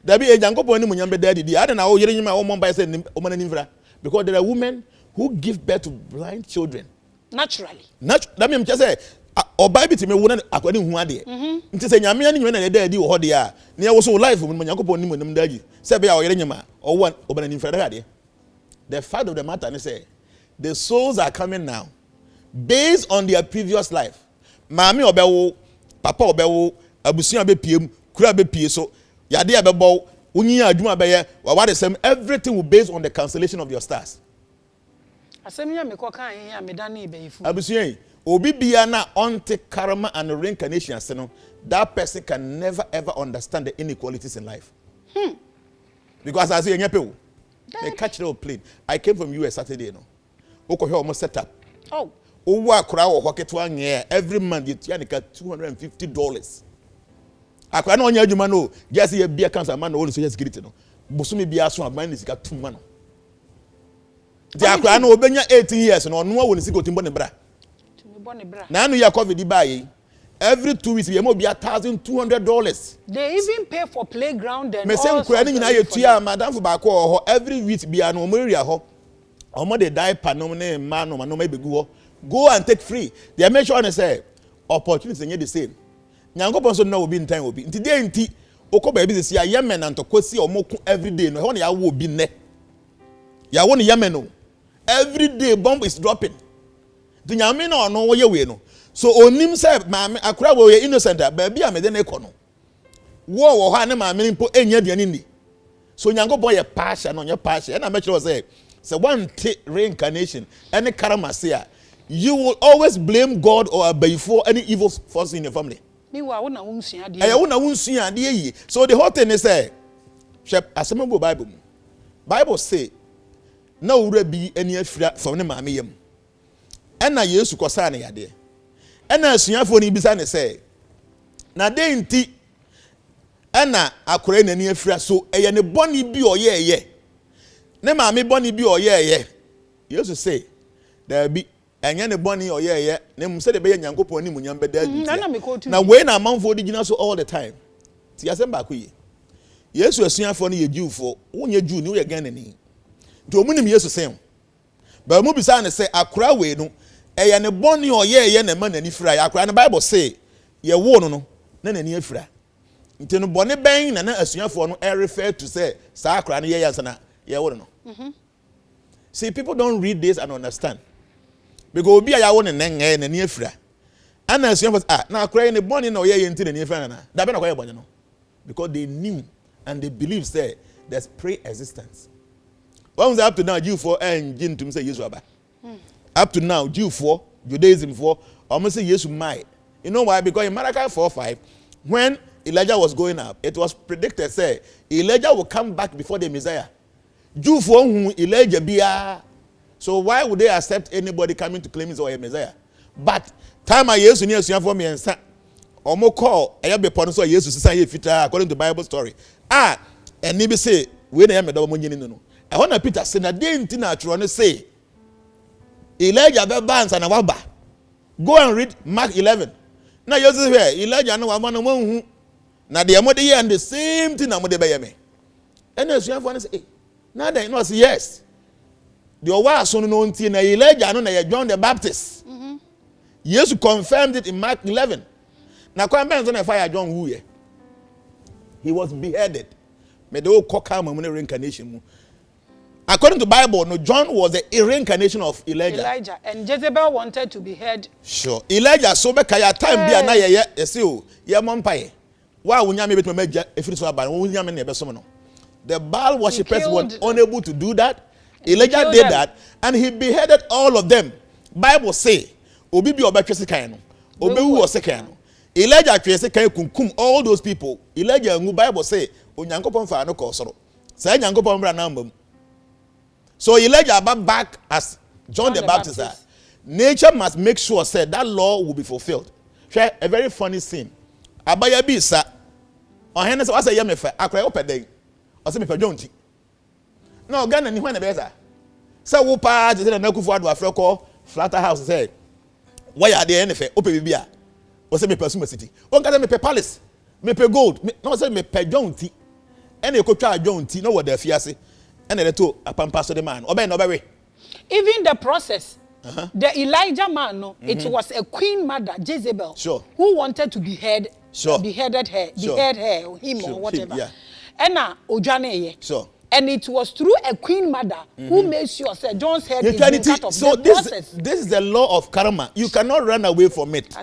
There be a Yankopon when you're daddy. I don't know, you're in my own by saying, Oman infra. Because there are women who give birth to blind children. Naturally. That means just say, or Bible to me, wouldn't according to one day. To say, Yamian, when I did what they are. Near was so life when Yankopon when them daddy. Sabe our Yerima or one Oban infra. The fact of the matter is say the souls are coming now based on their previous life. Maame obewo, papa obewo, abusuan be piem, kura be pie so, yade abebo, unyi adwuma be ye, wa the same everything will based on the cancellation of your stars. Asemia me kokan here me dani be ifu. Abusuan, obi bia na onte karma and reincarnation ase no, that person can never ever understand the inequalities in life. Because as you nyepe they catch the plane. I came from US Saturday, no. Oko here almost set up. Oh. Owa kura wo hoketwa nye every month you yanika $250. Akwa na onya adwuma no, just ye bia cancer man no only social security no. Bosumi bia so aban ni sika 2 man no. Ti akwa na obenya 18 years no no wo ni sika otimbo ne bra. Timbo ne bra. Na no ya covid buy. Every 2 weeks, we have $1,200. They even pay for playground and all. Madam for every week, be an omeria. Omo de die panome man no no maybe go and take free. They make sure and say opportunities are the same. Nyango person no will be in time will be. Today inti oko baby this year Yemen and to kwesi omo every day no when ya will be ne. Ya won Yemen no. Every day bomb is dropping. The nyame no no wo ye we no. So onim say maame akura wo ye innocent baby am de na ekono wo ha ne maame mpo enya diane ni so nyankopon ye pasha no ye pasha na make sure say one reincarnation any karma say you will always blame God or before any evil force in your family. Meanwhile una wonsua de una wonsua de yi. So the whole thing is say Bible say na owura bi ani afira from ne maame yam ɛna Yesu kɔsa ne yade ɛna asuafo ni bisa ne sɛ na de nti ɛna akora n'ani afira so ɛyɛ ne bɔne bi ɔyɛɛyɛ ne maame bɔne bi ɔyɛɛyɛ Yesu sɛ dabi ɛnyɛ ne bɔne ɔyɛɛyɛ ne mu sɛ de bɛyɛ Nyankopɔn ni mu nyam bɛda adi na wei na amanfo di gyina so all the time ti asɛm baako yi Yesu asuafo no yɛ Jewfo wonyɛ Jew ni woyɛ Ghanani nti omunim Yesu sɛn ba mu bisa ne sɛ akora wei no ɛyɛ ne bɔne ɔyɛɛyɛ na ma n'ani fira akora ne Bible say yɛ wo no na n'ani afira nti no bɔne bɛn na asuafo no refer to say saa akora no yɛ yansana yɛ wo no. See, people don't read this and understand. Because obi aya wo ne nenge na ni afira. Ana asuafo na akora ne bɔne na ɔyɛ yɛ nti na ni afira na. Da be na ɔyɛ bɔne no. Because they knew and they believe say there's pre-existence. Once up to now Jew4 and Jin to say Jesus aba. Up to now Jew4 Judaism for almost say Jesus might. You know why? Because in Malachi 4:5 when Elijah was going up, it was predicted say Elijah will come back before the Messiah. Jew4 who Elijah biya. So why would they accept anybody coming to claim his or a Messiah? But time I used to near for me and say omo call be ponso Jesus say fita according to Bible story. And maybe say we na me do mo nyini no. I want Peter say na dey nti na atro no say Elijah be bands and waba. Go and read Mark 11. Now you see here Elijah no wama no hu na dey mo dey and the same thing na mo dey be me. And as you have say now they no say yes. The owa so no nti na Elijah no na John the Baptist. Jesus confirmed it in Mark 11. Na kwa benzo na fire John who ye. He was beheaded. Me dey call am reincarnation. According to Bible, no, John was the reincarnation of Elijah. And Jezebel wanted to be heard. Sure. Elijah so be kaya time bi na ye say o ye mompae. Wa wunya me betu meja efiri so aba wunya me na ebe so no. The Baal worshippers were unable to do that. Elijah did that and he beheaded all of them. Bible say obi bi obetwese kan no. Obi wu osekan no. Elijah twese kan kunkum all those people. Elijah ngu Bible say onyankopon fa no ko soro. Say nyankopon bra na mbam. So Elijah back as John the Baptist. Nature must make sure said that law will be fulfilled. A very funny scene. Abaya bi sa. Ohene say say yemefa akra opeden. O say me pa John ti. No Ghana ni hwan na be za. Say wo pa je say na Kufu Ado Afreko flatter house say why are there any fe ope bibia. O say me pa Suma City. O nka say me pa palace. Me pa gold. No say me pa John ti. Ene ko twa John ti no wo da fiase. And a pampas the man. Even the process, the Elijah man, no, it was a queen mother, Jezebel, who wanted to behead, beheaded her, behead her, him or whatever. Yeah. And now, Ojane, and it was through a queen mother who made sure that John's head is being cut off. So this is the law of karma. You cannot run away from it.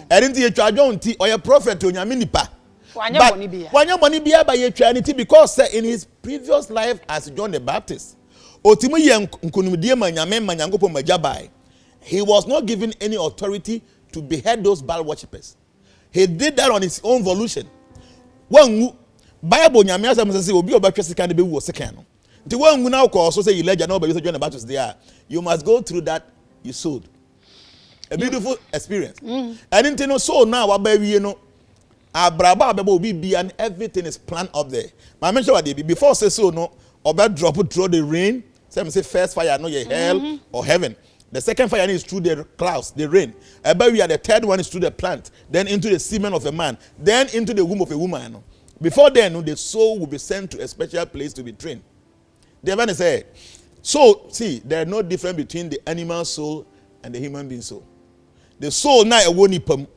And you charge on tea or a prophet to Yaminipa. But wanya money biya by eternity because in his previous life as John the Baptist, he was not given any authority to behead those Baal worshippers. He did that on his own volition. When Bible nyame say obi obetwese kan be wo second. The one now also say Elijah no be John the Baptist there. You must go through that you sowed. A beautiful experience. And into so now wabawi no Abraba be and everything is planned up there. But I mentioned what they be before say so no or drop it through the rain. Some say first fire no ye hell or heaven. The second fire is through the clouds, the rain. But we are the third one is through the plant, then into the semen of a man, then into the womb of a woman. Before then, the soul will be sent to a special place to be trained. The event say, so see, there is no difference between the animal soul and the human being soul. The soul now a wonipum,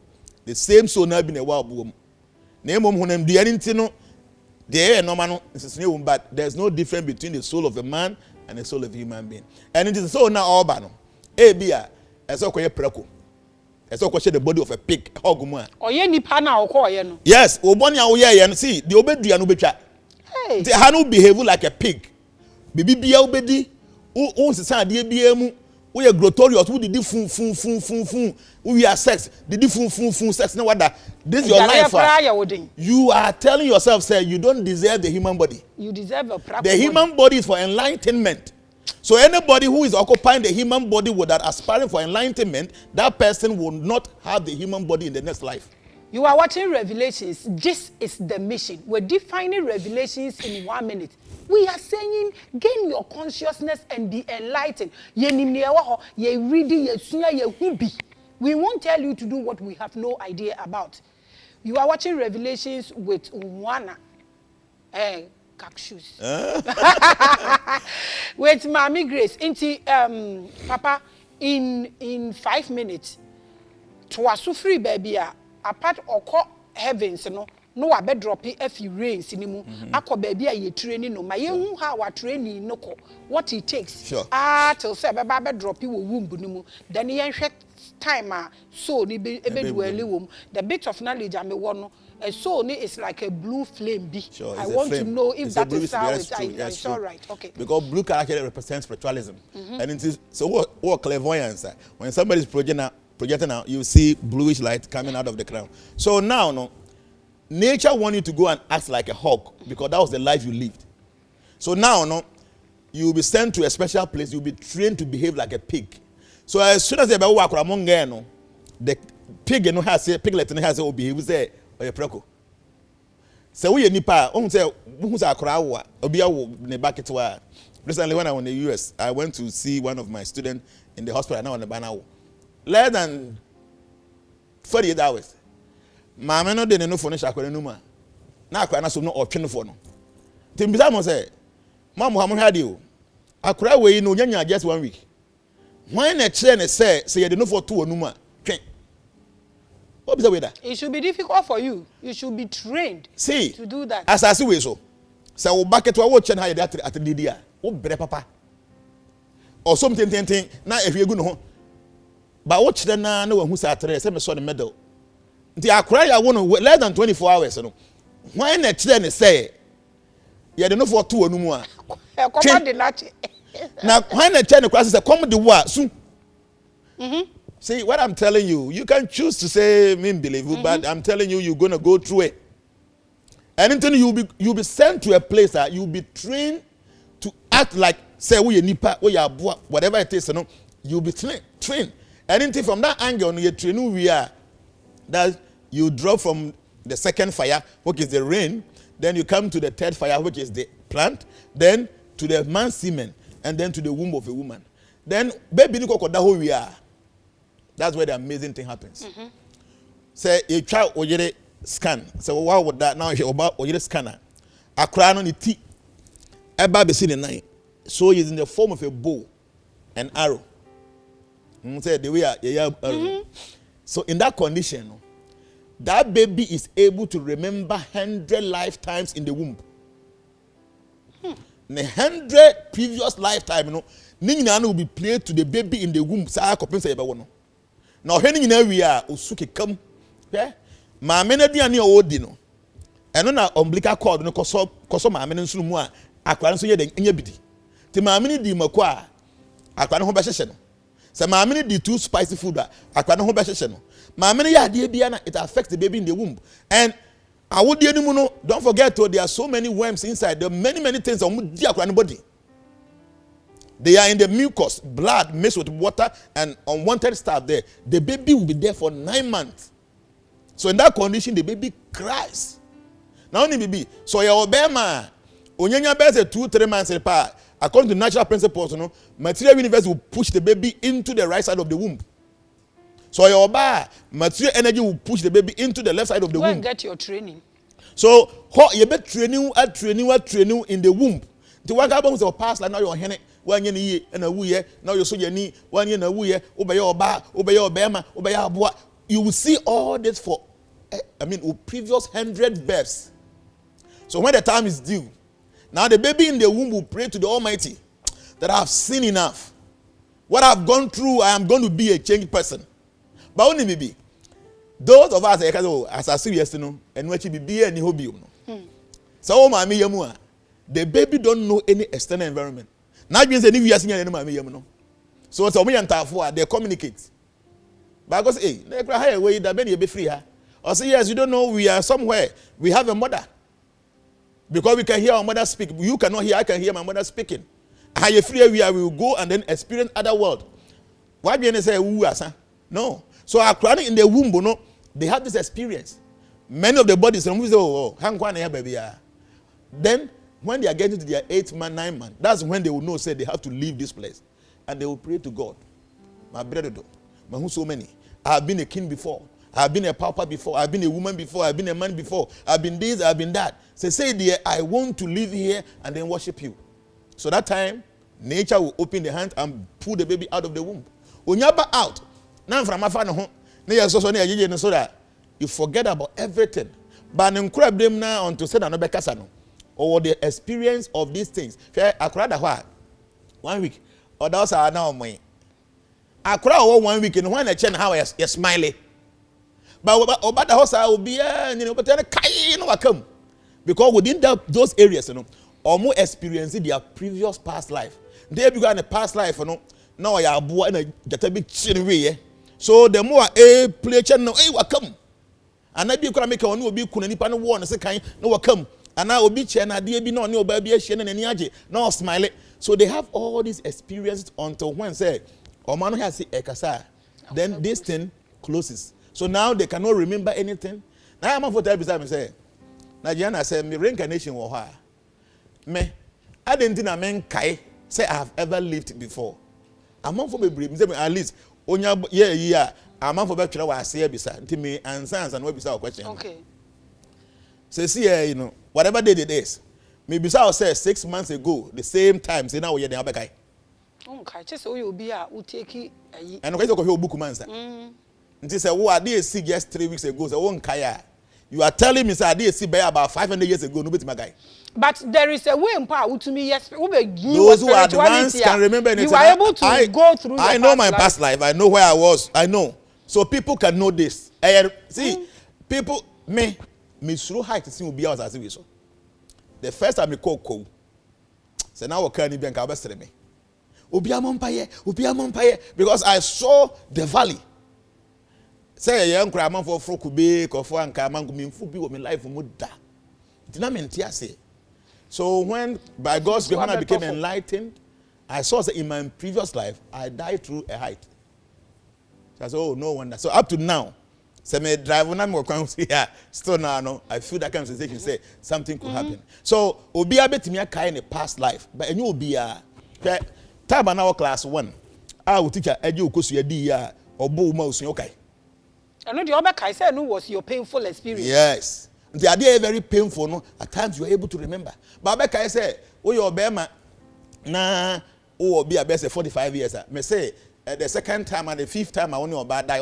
the same soul now been a wild womb. But there's no difference between the soul of a man and the soul of a human being. And it is so now all bano. Ebia, as a preko. As a the body of a pig. Yes, see, the obedi and ubecha. The hanu behave like a pig. Bibi bia obedi, who society BM. We are glorious. We did fun. We are sex. Did fun sex. No wonder. This is your life. You are telling yourself, say, you don't deserve the human body. You deserve a proper the human body is for enlightenment. So anybody who is occupying the human body without aspiring for enlightenment, that person will not have the human body in the next life. You are watching Revelations. This is the mission. We're defining Revelations in 1 minute. We are saying, gain your consciousness and be enlightened. We won't tell you to do what we have no idea about. You are watching Revelations with Wana. Cactus. With Maame Grace. Papa, in 5 minutes, to free baby, apart or heavens, no a bed drop if you rain cinema. Ako baby ye training no my young how a training no what it takes. Sure. Till say bed drop you womb bunumu. Then ye time so ni be womb. The bit of knowledge I may want a soul is like a blue flame be. Sure, I want to know if that is how it's all right. Okay. Because blue actually represents spiritualism. And it is so what clairvoyance. When somebody is projecting out, you see bluish light coming out of the crown. So now, no, nature wants you to go and act like a hawk because that was the life you lived. So now, no, you will be sent to a special place. You will be trained to behave like a pig. So as soon as they walk among no, the pig no has a piglet no has a behave say or a preco. So we nipa say who's a crowd obia ne bucket wa. Recently when I was in the US, I went to see one of my students in the hospital now on the banner. Less than 48 hours. Maame no de no phone shakore no ma. Na akwa na so no otwe no phone. Timbisa mo say, "Ma Muhammad hadi o. Akura we no nyanya just 1 week." When a train say you dey no for 2 onuma. Twen. What be the way that? It should be difficult for you. You should be trained to do that. As I see we so. Say wo bucket wa wo chen ha at the dia. Wo bere papa. Or something na if you go no. But what then no one who say atre say me saw the medal. Nti akra ya won less than 24 hours no. When a train say you dey no for 2 onumu a. Come the lati. Now when a train class say come the wa soon. See what I'm telling you, you can choose to say me believe, but I'm telling you, you're gonna go through it. Anything you'll be sent to a place that you'll be trained to act like say we nipa, we are whatever it is, you'll be trained. Anything from that angle, you train we are that you drop from the second fire, which is the rain, then you come to the third fire, which is the plant, then to the man's semen, and then to the womb of a woman. Then baby who we are. That's where the amazing thing happens. Say a child or scan. So why would that now about or scanner? A crown on the T. A baby seen the night. So he's in the form of a bow and arrow. Say the way arrow. So in that condition, that baby is able to remember 100 lifetimes in the womb. In 100 previous lifetime, Nina will be played to the baby in the womb. Now, when we are, Usuki come, yeah, my men are near old dino. And on our umbilical cord, no coso my men in Sumua, I can't say the inhabit. The mammy di Makwa, I can't hold session. So my many di too spicy food, I can't hold session. My many idea, Diana, it affects the baby in the womb. And I would don't forget, there are so many worms inside, there are many things on the body. They are in the mucus, blood mixed with water and unwanted stuff there. The baby will be there for 9 months. So in that condition, the baby cries. Now only baby. So your Burma, Onyanya bears 2-3 months apart. According to natural principles, material universe will push the baby into the right side of the womb. So your material energy will push the baby into the left side of the womb. Go and get your training. So you be training in the womb. The one guy who pass like now your henny. 1 year and a wee, now you're so ye 1 year and a wee, obey your bar, obey your bema, obey your boy. You will see all this for, previous 100 births. So when the time is due, now the baby in the womb will pray to the Almighty that I have seen enough. What I've gone through, I am going to be a changed person. But only maybe those of us as I see yesterday, and what you be any hobby. So, my the baby don't know any external environment. Now you say you are seeing any so it's only for they communicate. But because they cry away that many be free. Or say yes, you don't know we are somewhere. We have a mother. Because we can hear our mother speak. You cannot hear, I can hear my mother speaking. How you free we will go and then experience other world. Why do you say no? So our crown in the womb, no, they have this experience. Many of the bodies, baby. Then when they are getting to their 8th month, 9th month, that's when they will know, say they have to leave this place. And they will pray to God. My brother, my who so many. I have been a king before. I have been a pauper before. I have been a woman before. I have been a man before. I have been this, I have been that. Say dear, I want to live here and then worship you. So that time, nature will open the hand and pull the baby out of the womb. When you're out, now from my father, so that you forget about everything. But encourage them now on to say that no bekasano or the experience of these things. I cried a 1 week, or those are now me. I cried 1 week and when I change how you're smiling. But about the house I will be but then I come because within those areas, or more experiencing their previous past life. They began a past life, now I have get a big chin way. So the more a play channel, come. And I be gonna make a new be kunani pan one and say kind no come. And I will be chena dear be no baby a shen and yaji, no smile. So they have all these experiences until when say or man has a kasa. Then this thing closes. So now they cannot remember anything. Now I'm for that beside me say. Now Jnana said me reincarnation was her. Me, I didn't think I meant kai say I have ever lived before. I'm on for me at least yeah. I'm on for better what I say beside to me and science and what beside question. Okay. So see whatever day it is. Maybe I say 6 months ago, the same time, say now we're the guy. Okay, just so you'll be a take and okay, you book man. Until say, oh, I did see just 3 weeks ago, so one kaya. You are telling me, sir, I did see by about 500 years ago, no bit my guy. But there is a way in power to me, yes, those who are advanced can remember anything. You are able to go through I know my past life. I know where I was. I know. So people can know this. See, people, me through height to see will be ours as we saw. The first time we call, so now we can't even cover me. Ubiamompaye, because I saw the valley. Say a young crab for Frokube, or for Ankaman, Fubi, with my life for Muda. Did not say. So when by God's grace I became enlightened, I saw that in my previous life I died through a height. So I said, oh, no wonder. So up to now, say me drive on more here. Still now, no, I feel that kind of sensation. Say something could happen. So obi a bit me a kind in a past life, but you will be a time an hour class 1. I will teach you because you are or bo mouse okay. I know the other guy said no was your painful experience. Yes. The idea is very painful, no? At times you are able to remember. But I say, oh, you're Burma, nah, oh, be a best 45 years. Me say, the second time and the 5th time I want you about die,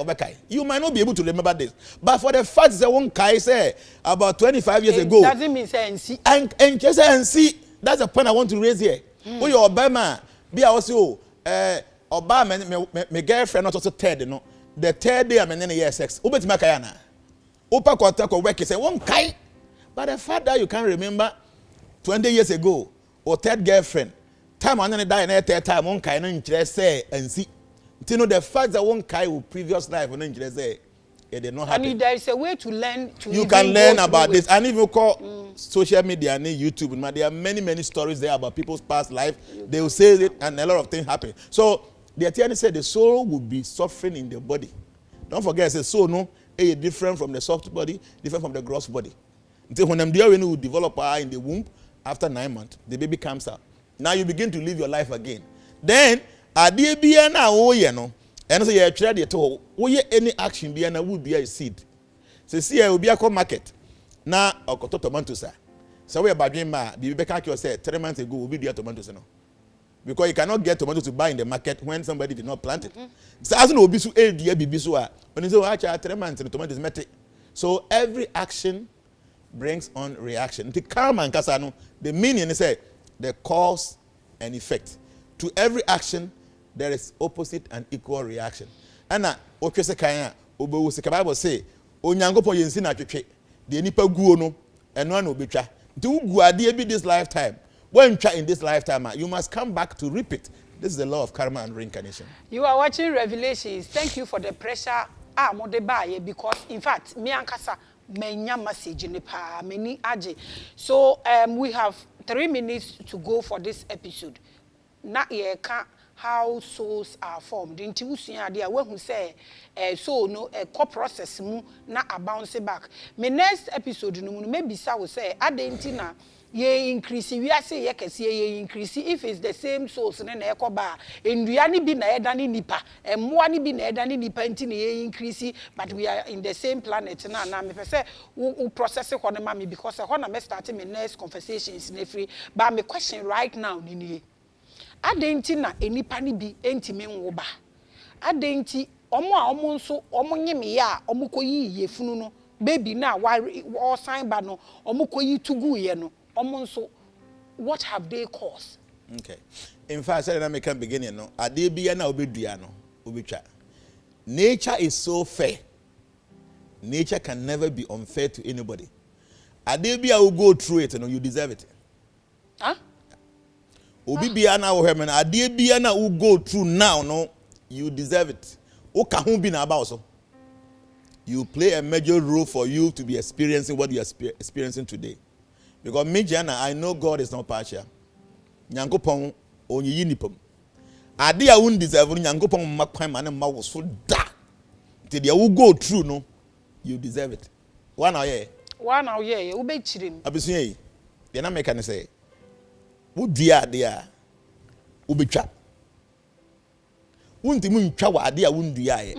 you might not be able to remember this. But for the fact that one guy say about 25 years ago, doesn't mean say and see. And just and see, that's the point I want to raise here. Oh, you're Burma, be also, Obama, my girlfriend not also third, you know. The 3rd day I'm in any year sex. Ubet Makayana. Upa Kotako work is a one kai. But the fact that you can't remember 20 years ago or 3rd girlfriend, time on any die and 3rd time, one kai no interest say and see. You know the fact that one kai will previous life no interest say it did not happen. And there is a way to learn to you can learn about this. And if you call social media and YouTube, there are many stories there about people's past life. They will say it and a lot of things happen. So the Atiani said the soul will be suffering in the body. Don't forget, the soul no is different from the soft body, different from the gross body. Until when when will develop in the womb after 9 months, the baby comes out. Now you begin to live your life again. Then adie na no, and so you try to any action be na will be a seed. So see will be a market. Now okoto tomatoes. So we about ma be back say 3 months ago will be the tomatoes no. Because you cannot get tomatoes to buy in the market when somebody did not plant it. So as no be so when you say actually 3 months the tomatoes met. So every action brings on reaction. The karma and kasano, the meaning is the cause and effect. To every action there is opposite and equal reaction. And now what you say kaya obo the Bible say onyangopo yensi na twetwe de nipa guo no eno na obetwa. Do guade be this lifetime. When you try in this lifetime, you must come back to repeat. This is the law of karma and reincarnation. You are watching Revelations. Thank you for the pressure. Because in fact, me and Kasa menya message in pa many aje. So we have 3 minutes to go for this episode. na ye ka how souls are formed. Inti usua ade a wehu say soul no co process mu na a bounce back. Me next episode no mu maybe sa wo say adenti na ye increase we are say ye kese ye increase if it's the same souls na na ekoba endua ni bi na eda ni nipa emmoa ni bi na eda ni nipa nti na ye increase but we are in the same planet na me pese we process ho na me because ho na me start my next conversations na free but my question right now ni adenti na enipa ni bi entime nwo ba adenti omo a omo nso omo nyeme ya omo koyi yefunu no baby na wa sign ba no omo koyi tugu ye no omo nso what have they caused? Okay, in fact say na me can begin no ade bia na obedua no obetwa. Nature is so fair. Nature can never be unfair to anybody. Ade bia will go through it no you deserve it. Huh? Obi bia na wo hwe na ade bia na will go through now no you deserve it. O ka ho bi na about so. You play a major role for you to be experiencing what you are experiencing today. Because me Jnana, I know God is not partial. Nyankopon onyiyi nipam. Ade a won deserve Nyankopon makwan ma na ma wo so da. Till they will go through no you deserve it. One now yeah. One now yeah, we be chirim. Abesuye yi. They na make can say. Wo dua ade a wo betwa. Wonti mu ntwa wa ade a won dua ye.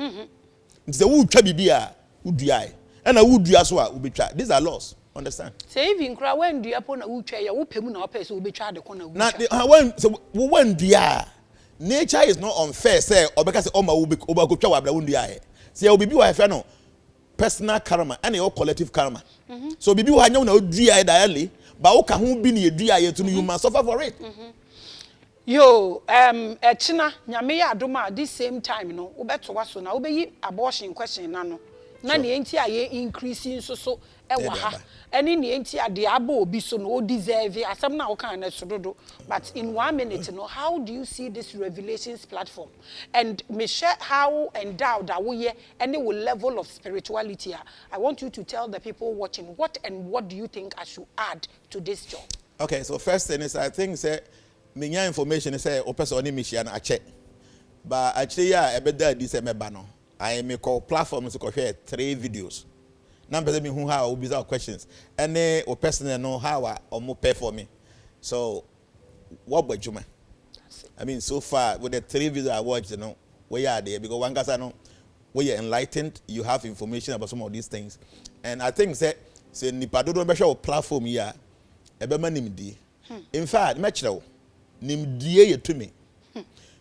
Nti se wo twa bibia wo dua ye. And wo dua so a wo betwa. These are laws. Understand? Say even cry when dua po na wo twa ye, wo pemu na wo pese wo betwa de ko na wo. Na when so when dua nature is not unfair say obeka say oma wo go twa wa bra wo dua ye. Say wo bibi wa fe no personal karma and your collective karma. So bibi wo hanya na wo dua ye daily, ba wo ka ho bi na ye dua ye to you must suffer for it. Yo, echina nyame ya adoma this same time no wo beto waso na wo be yi abortion question na no. Na ne enti a ye increasing so e wa ha. Eni ne enti a de aba obi so no o deserve asem na wo kan na so dodo. But in 1 minute no how do you see this revelations platform? And me share how endowed that we any level of spirituality. I want you to tell the people watching what do you think I should add to this job? Okay, so first thing is I think say me information say o person oni mission a check. But actually yeah e be there this me ba no. I make call platform to share 3 videos. Number me who how be questions. And o person know how or more pay for me. So what about you? I mean so far with the 3 videos I watched, you know, where you are there because one guy know where you're enlightened, you have information about some of these things. And I think say nipa do don't be sure platform here. Ebe man nimdi. In fact, match now. Nimdie ye to me.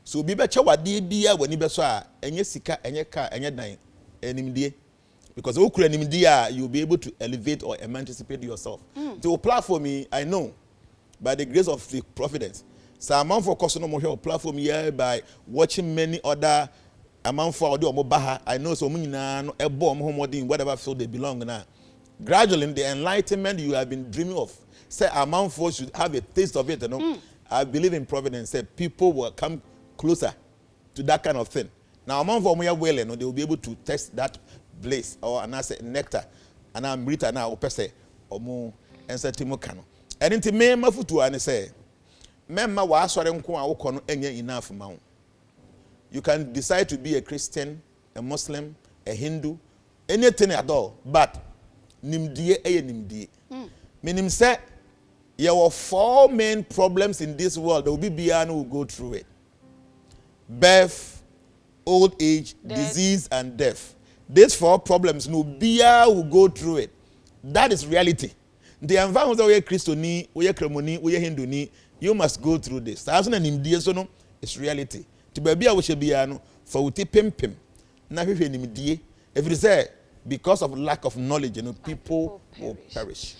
So be better what dia when you be so enye sika enye car enye dan enimdie because who could enimdie you'll be able to elevate or emancipate yourself. To platform me I know by the grace of the providence. So amount for cost no more platform here by watching many other amount for audio baha I know so many no e bomb home whatever field they belong now. Gradually the enlightenment you have been dreaming of say amount for should have a taste of it you know. I believe in providence say people will come closer to that kind of thing. Now, among them who are willing, they will be able to test that blaze or an nectar. And I'm written now, or per se, or more, and say Timokano. And into me, my foot and say, Memma was enough amount. You can decide to be a Christian, a Muslim, a Hindu, anything at all, but nimdie a nimdie. Meaning, say, there were 4 main problems in this world. There will be beyond who will go through it. Birth, old age, disease, and death. These 4 problems, no beer will go through it. That is reality. The environment where Christian, where Kremoni, where Hindu, you must go through this. It's reality. To be a wishabiano for uti pim. Now if you say because of lack of knowledge, you know, people will perish.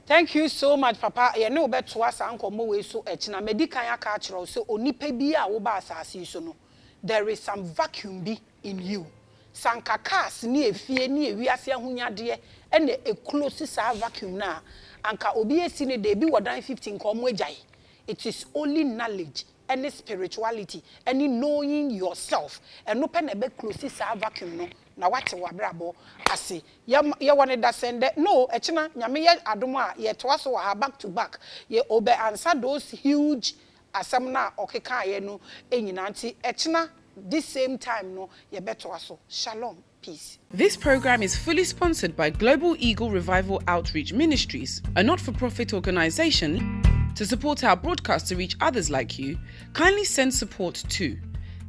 Thank you so much, Papa. You know about to us uncle Mowe so echna medical cultural so onipa bi a wo ba asase so no. There is some vacuum bi in you. Sankakas ni efie ni ewiase ahunyade e na e close sa vacuum na anka obi esi ne de bi wodan 15 ko mo agyae. It is only knowledge and spirituality and knowing yourself and no pen be close sa vacuum no. Na wate wabrabo ase ye wone da sende no echina nyame ye adom a ye toa so wa back to back ye obe answer those huge asam na okeka ye no enyina nti echina this same time no ye beto aso. Shalom, peace. This program is fully sponsored by Global Eagle Revival Outreach Ministries, a not-for-profit organization. To support our broadcast to reach others like you, kindly send support to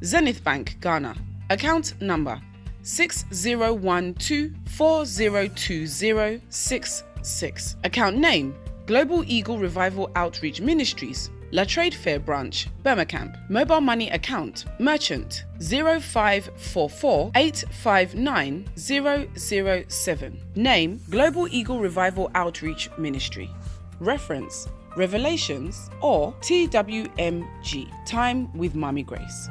Zenith Bank, Ghana, account number 6012402066, account name Global Eagle Revival Outreach Ministries, La Trade Fair Branch, Burma Camp. Mobile money account, merchant 0544859007. Name Global Eagle Revival Outreach Ministry. Reference Revelations or TWMG. Time with Maame Grace.